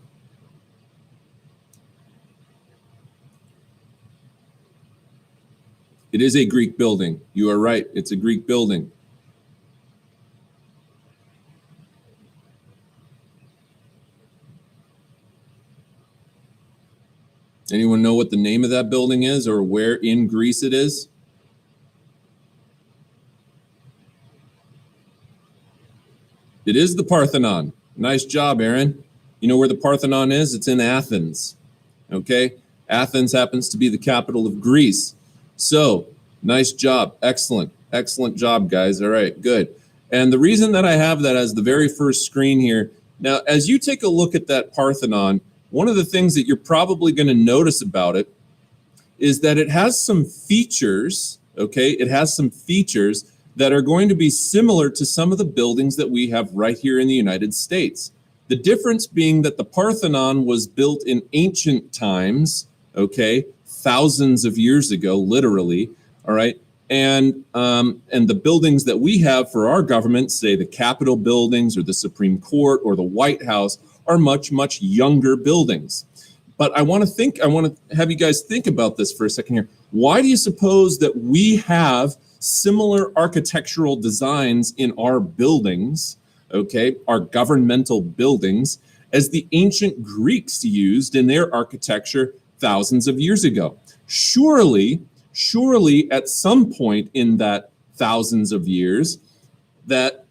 It is a Greek building. You are right. It's a Greek building. Anyone know what the name of that building is or where in Greece it is? It is the Parthenon. Nice job, Aaron. You know where the Parthenon is? It's in Athens. Okay? Athens happens to be the capital of Greece. So, nice job. Excellent. Excellent job, guys. All right, good. And the reason that I have that as the very first screen here, now, as you take a look at that Parthenon, one of the things that you're probably going to notice about it is that it has some features, okay? It has some features that are going to be similar to some of the buildings that we have right here in the United States. The difference being that the Parthenon was built in ancient times, okay, thousands of years ago, literally, all right? And the buildings that we have for our government, say the Capitol buildings or the Supreme Court or the White House, are much, much younger buildings. But I want to have you guys think about this for a second here. Why do you suppose that we have similar architectural designs in our buildings, okay, our governmental buildings, as the ancient Greeks used in their architecture thousands of years ago? Surely at some point in that thousands of years, that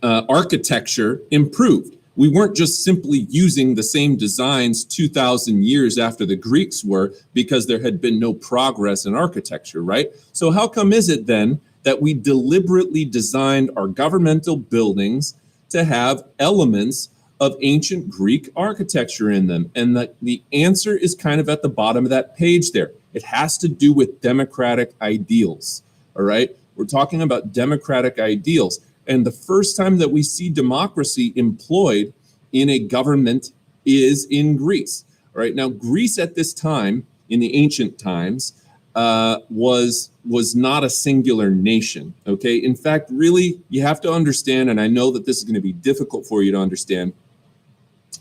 architecture improved. We weren't just simply using the same designs 2,000 years after the Greeks were because there had been no progress in architecture, right? So how come is it then that we deliberately designed our governmental buildings to have elements of ancient Greek architecture in them? And the answer is kind of at the bottom of that page there. It has to do with democratic ideals, all right? We're talking about democratic ideals. And the first time that we see democracy employed in a government is in Greece. All right, now Greece at this time, in the ancient times, was not a singular nation. Okay, in fact, really, you have to understand, and I know that this is going to be difficult for you to understand,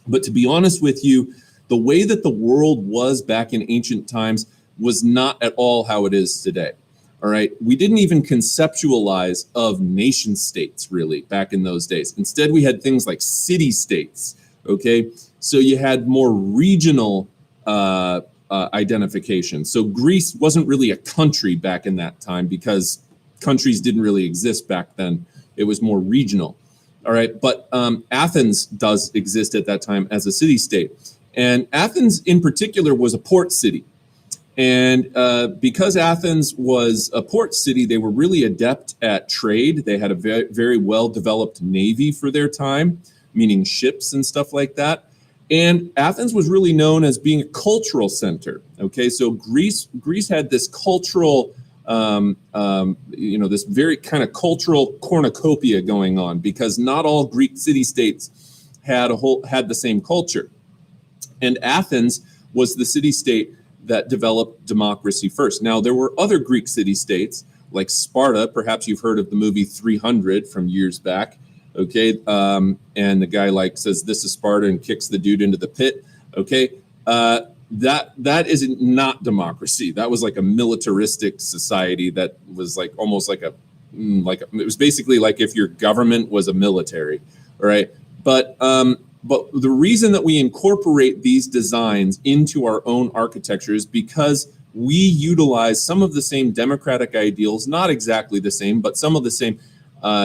but to be honest with you, the way that the world was back in ancient times was not at all how it is today. All right, we didn't even conceptualize of nation states really back in those days. Instead, we had things like city states. Okay, so you had more regional identification. So Greece wasn't really a country back in that time because countries didn't really exist back then. It was more regional. All right, but Athens does exist at that time as a city state, and Athens in particular was a port city. And because Athens was a port city, they were really adept at trade. They had a very, very well-developed navy for their time, meaning ships and stuff like that. And Athens was really known as being a cultural center. Okay, so Greece had this cultural, this very kind of cultural cornucopia going on, because not all Greek city-states had the same culture. And Athens was the city-state that developed democracy first. Now, there were other Greek city-states like Sparta. Perhaps you've heard of the movie 300 from years back. Okay, and the guy says this is Sparta and kicks the dude into the pit. Okay, that is not democracy. That was like a militaristic society that was like almost like it was basically like if your government was a military, all right? But the reason that we incorporate these designs into our own architecture is because we utilize some of the same democratic ideals, not exactly the same, but some of the same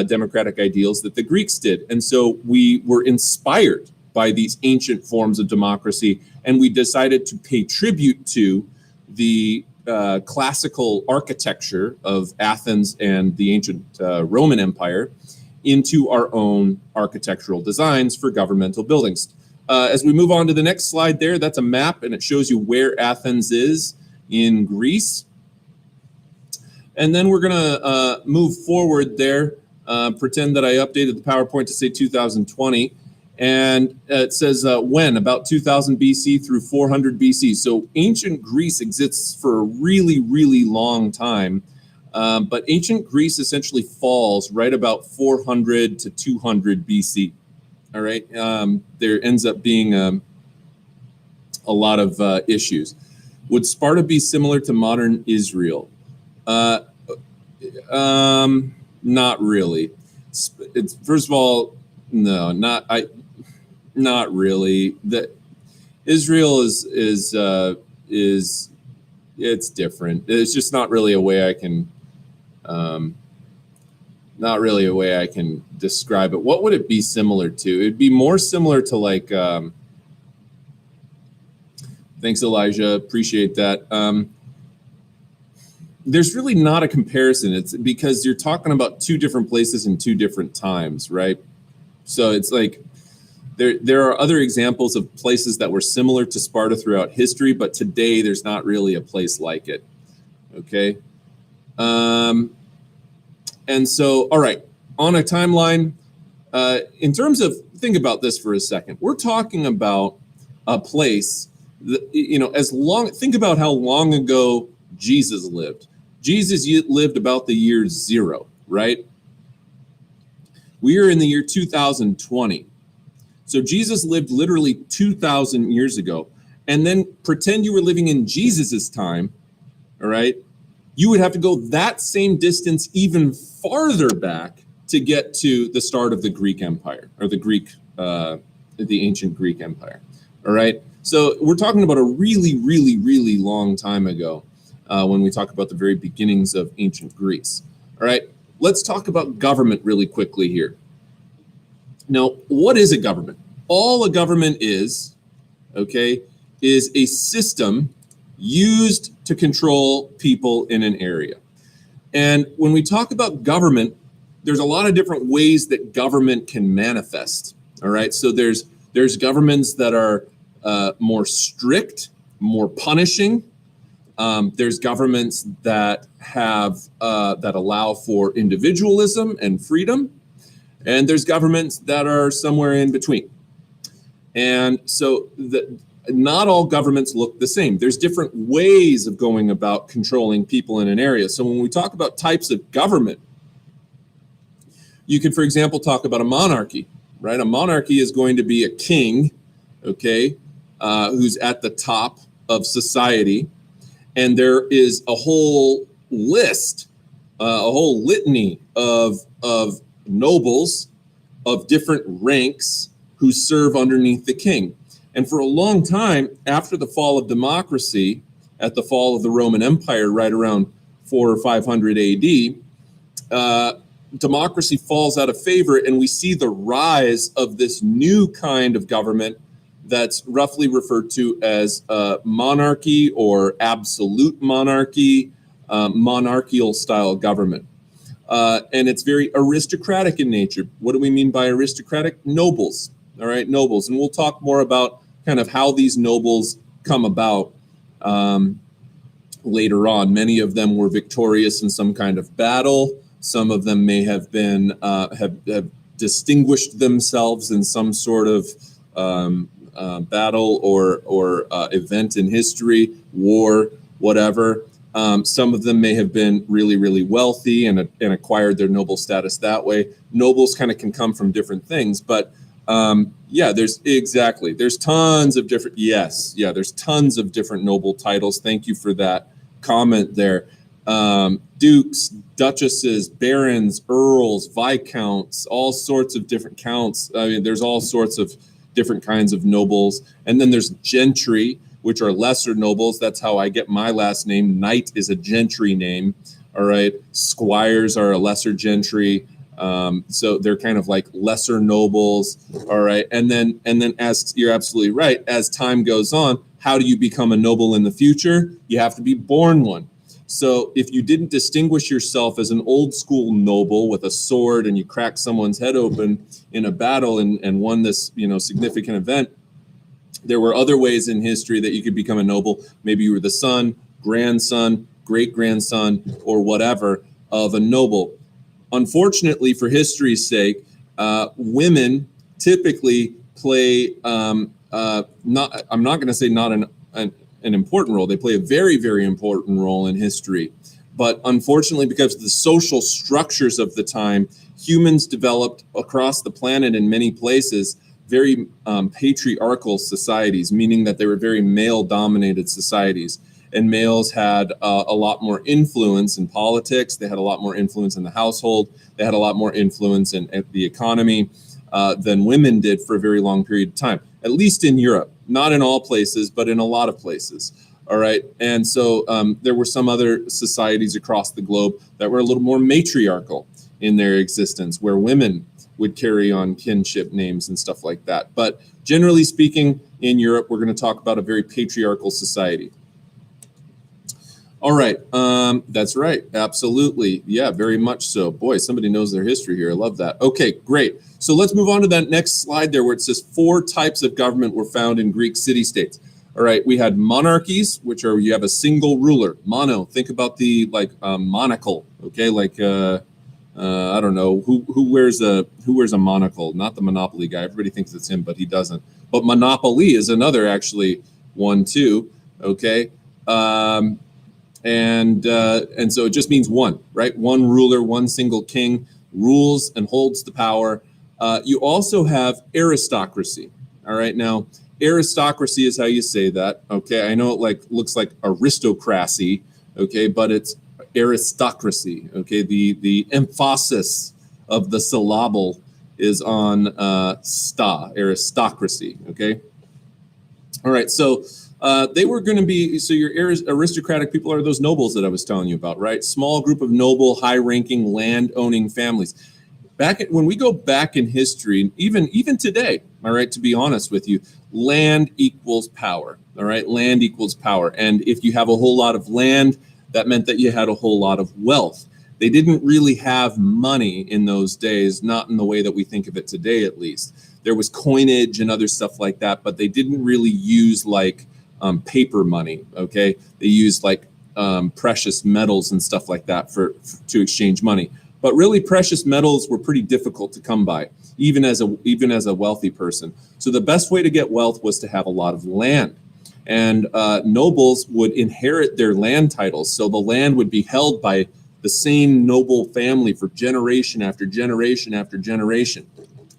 democratic ideals that the Greeks did. And so we were inspired by these ancient forms of democracy, and we decided to pay tribute to the classical architecture of Athens and the ancient Roman Empire into our own architectural designs for governmental buildings. As we move on to the next slide there, that's a map, and it shows you where Athens is in Greece. And then we're gonna move forward there, pretend that I updated the PowerPoint to say 2020. And it says when, about 2000 BC through 400 BC. So ancient Greece exists for a really, really long time. But ancient Greece essentially falls right about 400 to 200 BC. All right. There ends up being a lot of issues. Would Sparta be similar to modern Israel? Not really. It's first of all, no, not really. That Israel is it's different. It's just not really a way I can describe it. What would it be similar to? It'd be more similar to like thanks, Elijah, appreciate that. There's really not a comparison. It's because you're talking about two different places in two different times, right? So it's like there are other examples of places that were similar to Sparta throughout history, but today there's not really a place like it. Okay. And so, all right, on a timeline, in terms of, think about this for a second. We're talking about a place that, think about how long ago Jesus lived. Jesus lived about the year 0, right? We are in the year 2020. So Jesus lived literally 2,000 years ago. And then pretend you were living in Jesus's time, all right? You would have to go that same distance even farther back to get to the start of the Greek Empire, or the ancient Greek Empire, all right? So we're talking about a really, really, really long time ago when we talk about the very beginnings of ancient Greece, all right? Let's talk about government really quickly here. Now, what is a government? All a government is, okay, is a system used to control people in an area. And when we talk about government, there's a lot of different ways that government can manifest, all right? So there's governments that are more strict, more punishing. There's governments that have that allow for individualism and freedom. And there's governments that are somewhere in between. And so not all governments look the same. There's different ways of going about controlling people in an area. So when we talk about types of government, you could, for example, talk about a monarchy, right? A monarchy is going to be a king, okay, who's at the top of society. And there is a whole list, a whole litany of nobles of different ranks who serve underneath the king. And for a long time, after the fall of democracy, at the fall of the Roman Empire, right around 400 or 500 AD, democracy falls out of favor, and we see the rise of this new kind of government that's roughly referred to as monarchy or absolute monarchy, monarchical style government. And it's very aristocratic in nature. What do we mean by aristocratic? Nobles, all right, nobles. And we'll talk more about kind of how these nobles come about later on. Many of them were victorious in some kind of battle. Some of them may have been, have distinguished themselves in some sort of battle or event in history, war, whatever. Some of them may have been really, really wealthy and acquired their noble status that way. Nobles kind of can come from different things, but there's tons of different, there's tons of different noble titles. Thank you for that comment there. Dukes, duchesses, barons, earls, viscounts, all sorts of different counts. I mean, there's all sorts of different kinds of nobles. And then there's gentry, which are lesser nobles. That's how I get my last name. Knight is a gentry name. All right. Squires are a lesser gentry. So they're kind of like lesser nobles. All right. And then as you're absolutely right, as time goes on, how do you become a noble in the future? You have to be born one. So if you didn't distinguish yourself as an old school noble with a sword and you cracked someone's head open in a battle and won this, significant event, there were other ways in history that you could become a noble. Maybe you were the son, grandson, great-grandson, or whatever of a noble. Unfortunately, for history's sake, women typically play, I'm not going to say not an important role. They play a very, very important role in history. But unfortunately, because of the social structures of the time, humans developed across the planet in many places very patriarchal societies, meaning that they were very male-dominated societies. And males had a lot more influence in politics. They had a lot more influence in the household. They had a lot more influence in the economy than women did for a very long period of time, at least in Europe. Not in all places, but in a lot of places. All right. And so there were some other societies across the globe that were a little more matriarchal in their existence, where women would carry on kinship names and stuff like that. But generally speaking, in Europe, we're going to talk about a very patriarchal society. All right. That's right. Absolutely. Yeah, very much so. Boy, somebody knows their history here. I love that. Okay, great. So let's move on to that next slide there where it says 4 types of government were found in Greek city-states. All right, we had monarchies, which are you have a single ruler. Mono, think about the monocle, okay? Like I don't know who wears a monocle. Not the Monopoly guy. Everybody thinks it's him, but he doesn't. But Monopoly is another actually one too. Okay, and so it just means one, right? One ruler, one single king rules and holds the power. You also have aristocracy. All right, now aristocracy is how you say that. Okay, I know it looks like aristocracy. Okay, but it's aristocracy. Okay, the emphasis of the syllable is on aristocracy. Okay, all right. So they were going to be, so your aristocratic people are those nobles that I was telling you about, right? Small group of noble, high-ranking, land-owning families. When we go back in history, even today, all right, to be honest with you, land equals power. All right, land equals power, and if you have a whole lot of land, that meant that you had a whole lot of wealth. They didn't really have money in those days, not in the way that we think of it today, at least. There was coinage and other stuff like that, but they didn't really use paper money, okay? They used precious metals and stuff like that to exchange money. But really, precious metals were pretty difficult to come by, even as a wealthy person. So the best way to get wealth was to have a lot of land. And nobles would inherit their land titles. So the land would be held by the same noble family for generation after generation after generation.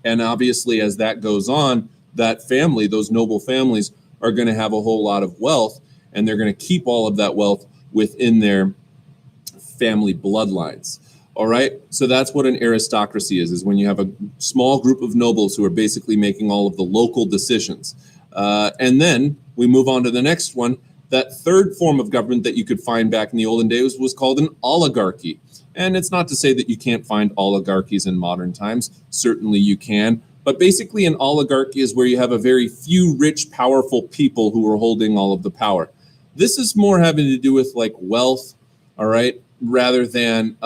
And obviously, as that goes on, that family, those noble families, are going to have a whole lot of wealth, and they're going to keep all of that wealth within their family bloodlines. All right, so that's what an aristocracy is when you have a small group of nobles who are basically making all of the local decisions. And then we move on to the next one. That third form of government that you could find back in the olden days was called an oligarchy. And it's not to say that you can't find oligarchies in modern times. Certainly you can. But basically an oligarchy is where you have a very few rich, powerful people who are holding all of the power. This is more having to do with like wealth, all right, rather than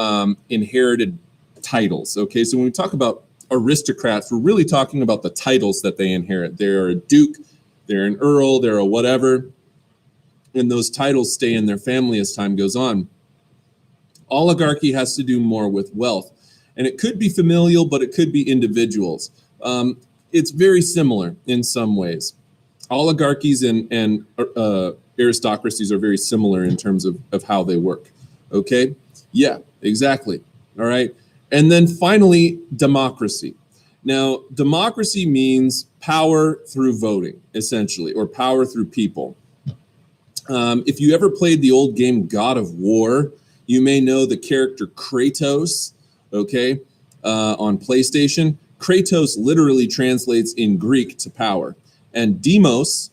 inherited titles. Okay, so when we talk about aristocrats, we're really talking about the titles that they inherit. They're a duke, they're an earl, they're a whatever, and those titles stay in their family as time goes on. Oligarchy has to do more with wealth, and it could be familial, but it could be individuals. It's very similar in some ways. Oligarchies and aristocracies are very similar in terms of how they work. Okay? Yeah, exactly. All right. And then finally, democracy. Now, democracy means power through voting, essentially, or power through people. If you ever played the old game God of War, you may know the character Kratos, okay, on PlayStation. Kratos literally translates in Greek to power, and demos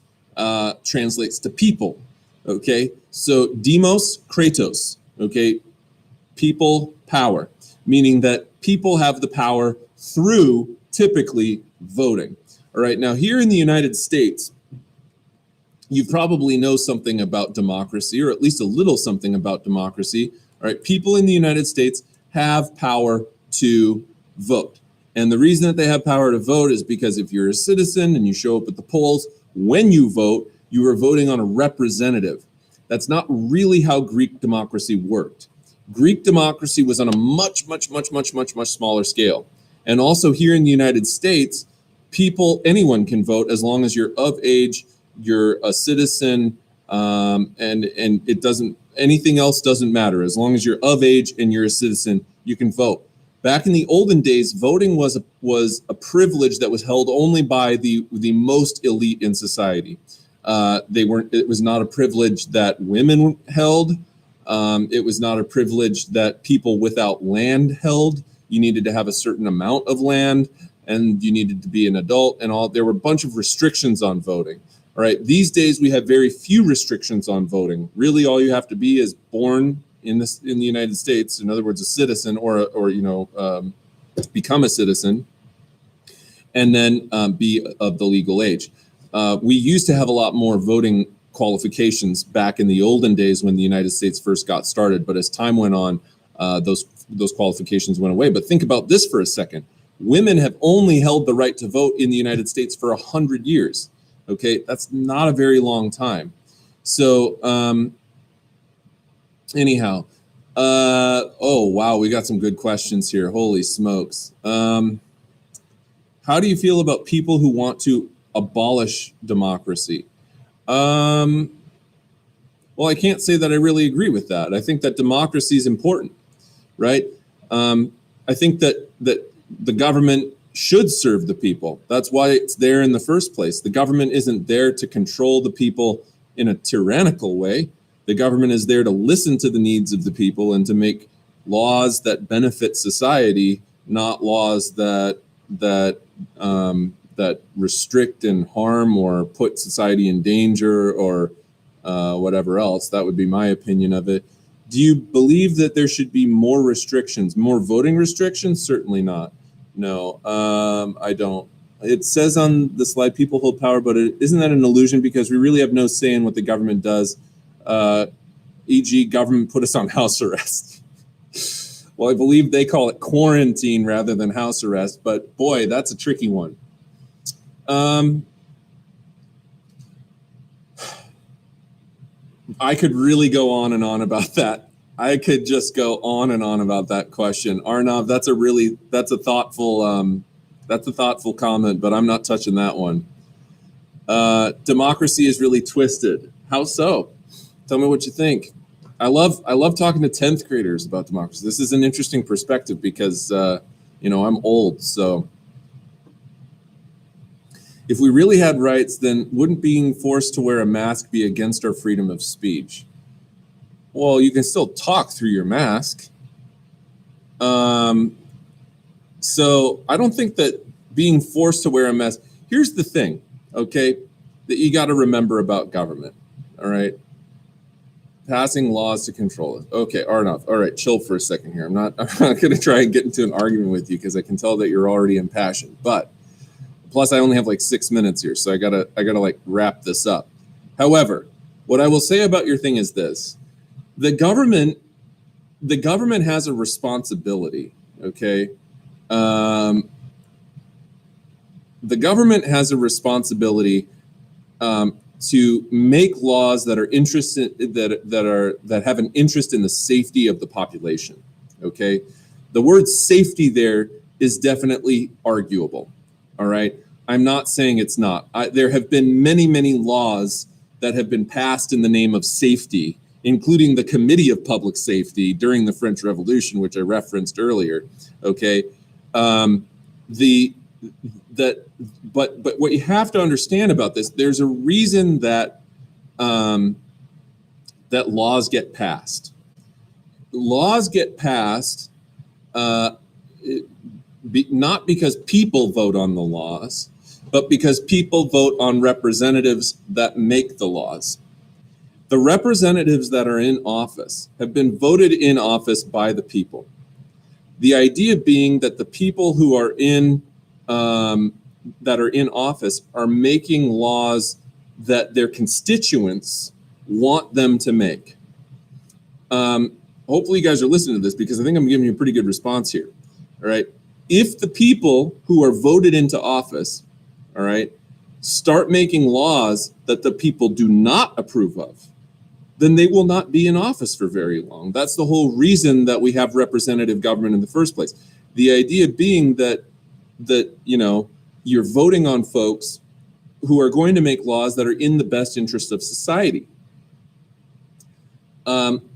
translates to people, okay? So demos, Kratos, okay? People, power, meaning that people have the power through typically voting. All right, now here in the United States, you probably know something about democracy, or at least a little something about democracy. All right, people in the United States have power to vote. And the reason that they have power to vote is because if you're a citizen and you show up at the polls, when you vote, you are voting on a representative. That's not really how Greek democracy worked. Greek democracy was on a much smaller scale. And also here in the United States, anyone can vote as long as you're of age, you're a citizen, and it doesn't, anything else doesn't matter. As long as you're of age and you're a citizen, you can vote. Back in the olden days, voting was a privilege that was held only by the most elite in society. It was not a privilege that women held. It was not a privilege that people without land held. You needed to have a certain amount of land, and you needed to be an adult, and all. There were a bunch of restrictions on voting. All right. These days we have very few restrictions on voting. Really, all you have to be is born in the United States. In other words, a citizen, or become a citizen, and then be of the legal age. We used to have a lot more voting qualifications back in the olden days when the United States first got started. But as time went on, those qualifications went away. But think about this for a second. Women have only held the right to vote in the United States for 100 years. Okay, that's not a very long time. So anyhow, oh wow, we got some good questions here. Holy smokes. How do you feel about people who want to abolish democracy? Well, I can't say that I really agree with that. I think that democracy is important, right? I think that the government should serve the people. That's why it's there in the first place. The government isn't there to control the people in a tyrannical way. The government is there to listen to the needs of the people and to make laws that benefit society, not laws that restrict and harm or put society in danger or whatever else. That would be my opinion of it. Do you believe that there should be more restrictions, more voting restrictions? Certainly not. No, I don't. It says on the slide, people hold power, but isn't that an illusion? Because we really have no say in what the government does. E.g., government put us on house arrest. Well, I believe they call it quarantine rather than house arrest, but boy, that's a tricky one. I could really go on and on about that. I could just go on and on about that question. Arnav, that's a thoughtful comment, but I'm not touching that one. Democracy is really twisted. How so? Tell me what you think. I love talking to 10th graders about democracy. This is an interesting perspective because I'm old, so if we really had rights, then wouldn't being forced to wear a mask be against our freedom of speech? Well, you can still talk through your mask. So I don't think that being forced to wear a mask. Here's the thing, okay, that you got to remember about government. All right, passing laws to control it. Okay, Arnav. All right, chill for a second here. I'm not going to try and get into an argument with you because I can tell that you're already impassioned. But Plus, I only have like 6 minutes here, so I gotta like wrap this up. However, what I will say about your thing is this: the government has a responsibility. Okay, the government has a responsibility to make laws that are that have an interest in the safety of the population. Okay, the word safety there is definitely arguable. All right, I'm not saying it's not. There have been many laws that have been passed in the name of safety, including the Committee of Public Safety during the French Revolution, which I referenced earlier. Okay, but what you have to understand about this, there's a reason that that laws get passed. Laws get passed not because people vote on the laws, but because people vote on representatives that make the laws. The representatives that are in office have been voted in office by the people. The idea being that the people who are in office are making laws that their constituents want them to make. Hopefully you guys are listening to this, because I think I'm giving you a pretty good response here. All right. If the people who are voted into office, all right, start making laws that the people do not approve of, then they will not be in office for very long. That's the whole reason that we have representative government in the first place. The idea being that you're voting on folks who are going to make laws that are in the best interest of society.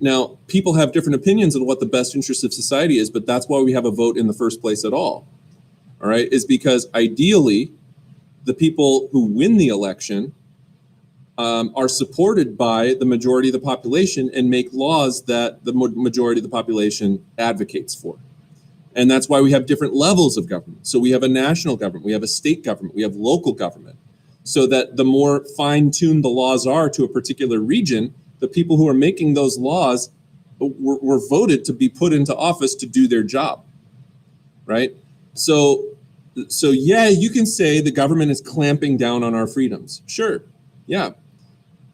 Now, people have different opinions on what the best interest of society is, but that's why we have a vote in the first place at all. All right, is because ideally, the people who win the election are supported by the majority of the population and make laws that the majority of the population advocates for. And that's why we have different levels of government. So we have a national government, we have a state government, we have local government. So that the more fine-tuned the laws are to a particular region, the people who are making those laws were voted to be put into office to do their job, right? So yeah, you can say the government is clamping down on our freedoms. Sure, yeah.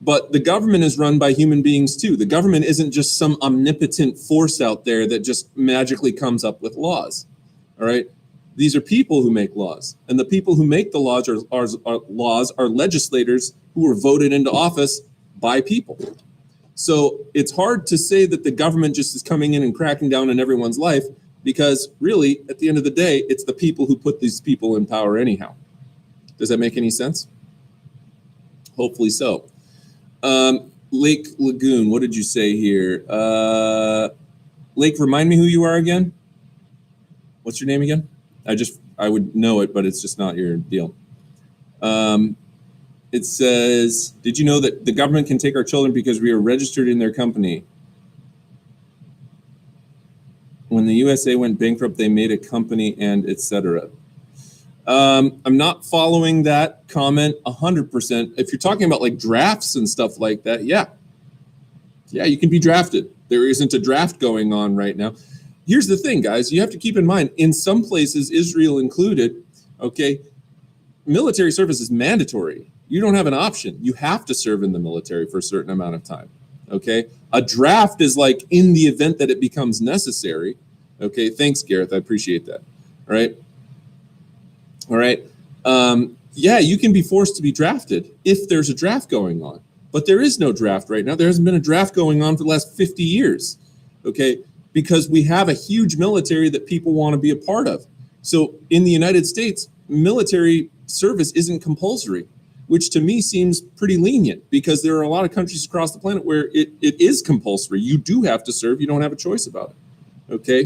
But the government is run by human beings too. The government isn't just some omnipotent force out there that just magically comes up with laws, all right? These are people who make laws, and the people who make the laws are legislators who were voted into office by people. So it's hard to say that the government just is coming in and cracking down on everyone's life, because really, at the end of the day, it's the people who put these people in power anyhow. Does that make any sense? Hopefully so. Lake Lagoon, what did you say here? Lake, remind me who you are again. What's your name again? I would know it, but it's just not your deal. It says, did you know that the government can take our children because we are registered in their company? When the USA went bankrupt, they made a company and etc. I'm not following that comment 100%. If you're talking about like drafts and stuff like that, yeah, you can be drafted. There isn't a draft going on right now. Here's the thing, guys. You have to keep in mind, in some places, Israel included, okay, military service is mandatory. You don't have an option. You have to serve in the military for a certain amount of time, okay? A draft is like in the event that it becomes necessary, okay? Thanks, Gareth. I appreciate that, all right? All right. Yeah, you can be forced to be drafted if there's a draft going on, but there is no draft right now. There hasn't been a draft going on for the last 50 years, okay? Because we have a huge military that people want to be a part of. So in the United States, military service isn't compulsory, which to me seems pretty lenient, because there are a lot of countries across the planet where it is compulsory. You do have to serve. You don't have a choice about it, okay?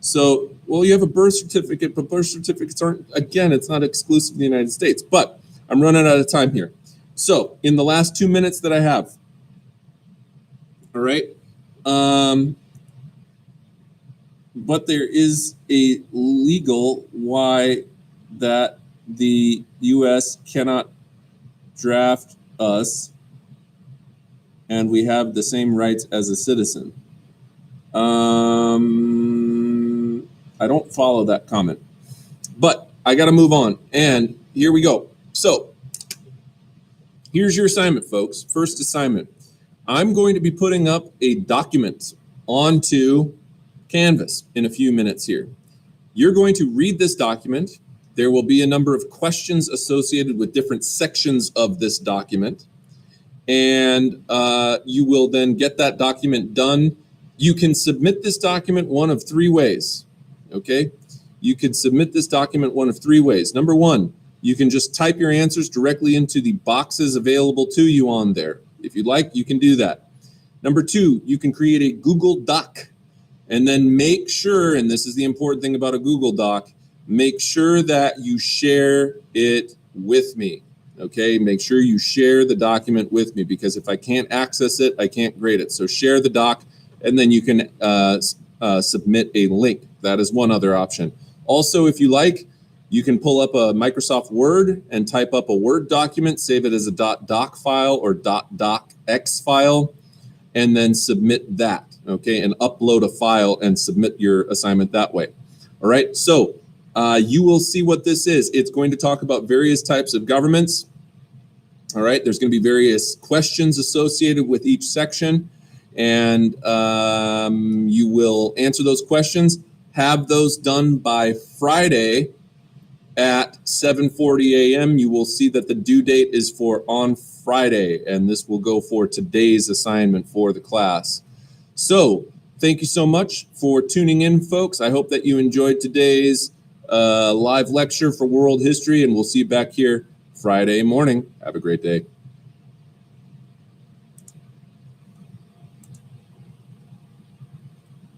So, well, you have a birth certificate, but birth certificates aren't, again, it's not exclusive to the United States. But I'm running out of time here. So, in the last 2 minutes that I have, all right, but there is a legal why that the U.S. cannot draft us and we have the same rights as a citizen. I don't follow that comment, but I got to move on. And here we go. So here's your assignment, folks. First assignment. I'm going to be putting up a document onto Canvas in a few minutes here. You're going to read this document. There will be a number of questions associated with different sections of this document. And you will then get that document done. You can submit this document one of three ways, okay? You can submit this document one of three ways. Number one, you can just type your answers directly into the boxes available to you on there. If you'd like, you can do that. Number two, you can create a Google Doc and then make sure, and this is the important thing about a Google Doc, make sure that you share it with me. Okay, make sure you share the document with me, because if I can't access it, I can't grade it. So share the doc, and then you can submit a link. That is one other option. Also, if you like, you can pull up a Microsoft Word and type up a Word document, save it as a .doc file or .docx file, and then submit that, okay, and upload a file and submit your assignment that way. All right, so you will see what this is. It's going to talk about various types of governments. All right, there's going to be various questions associated with each section, and you will answer those questions. Have those done by Friday at 7:40 a.m. You will see that the due date is for on Friday, and this will go for today's assignment for the class. So thank you so much for tuning in, folks. I hope that you enjoyed today's live lecture for world history, and we'll see you back here Friday morning. Have a great day.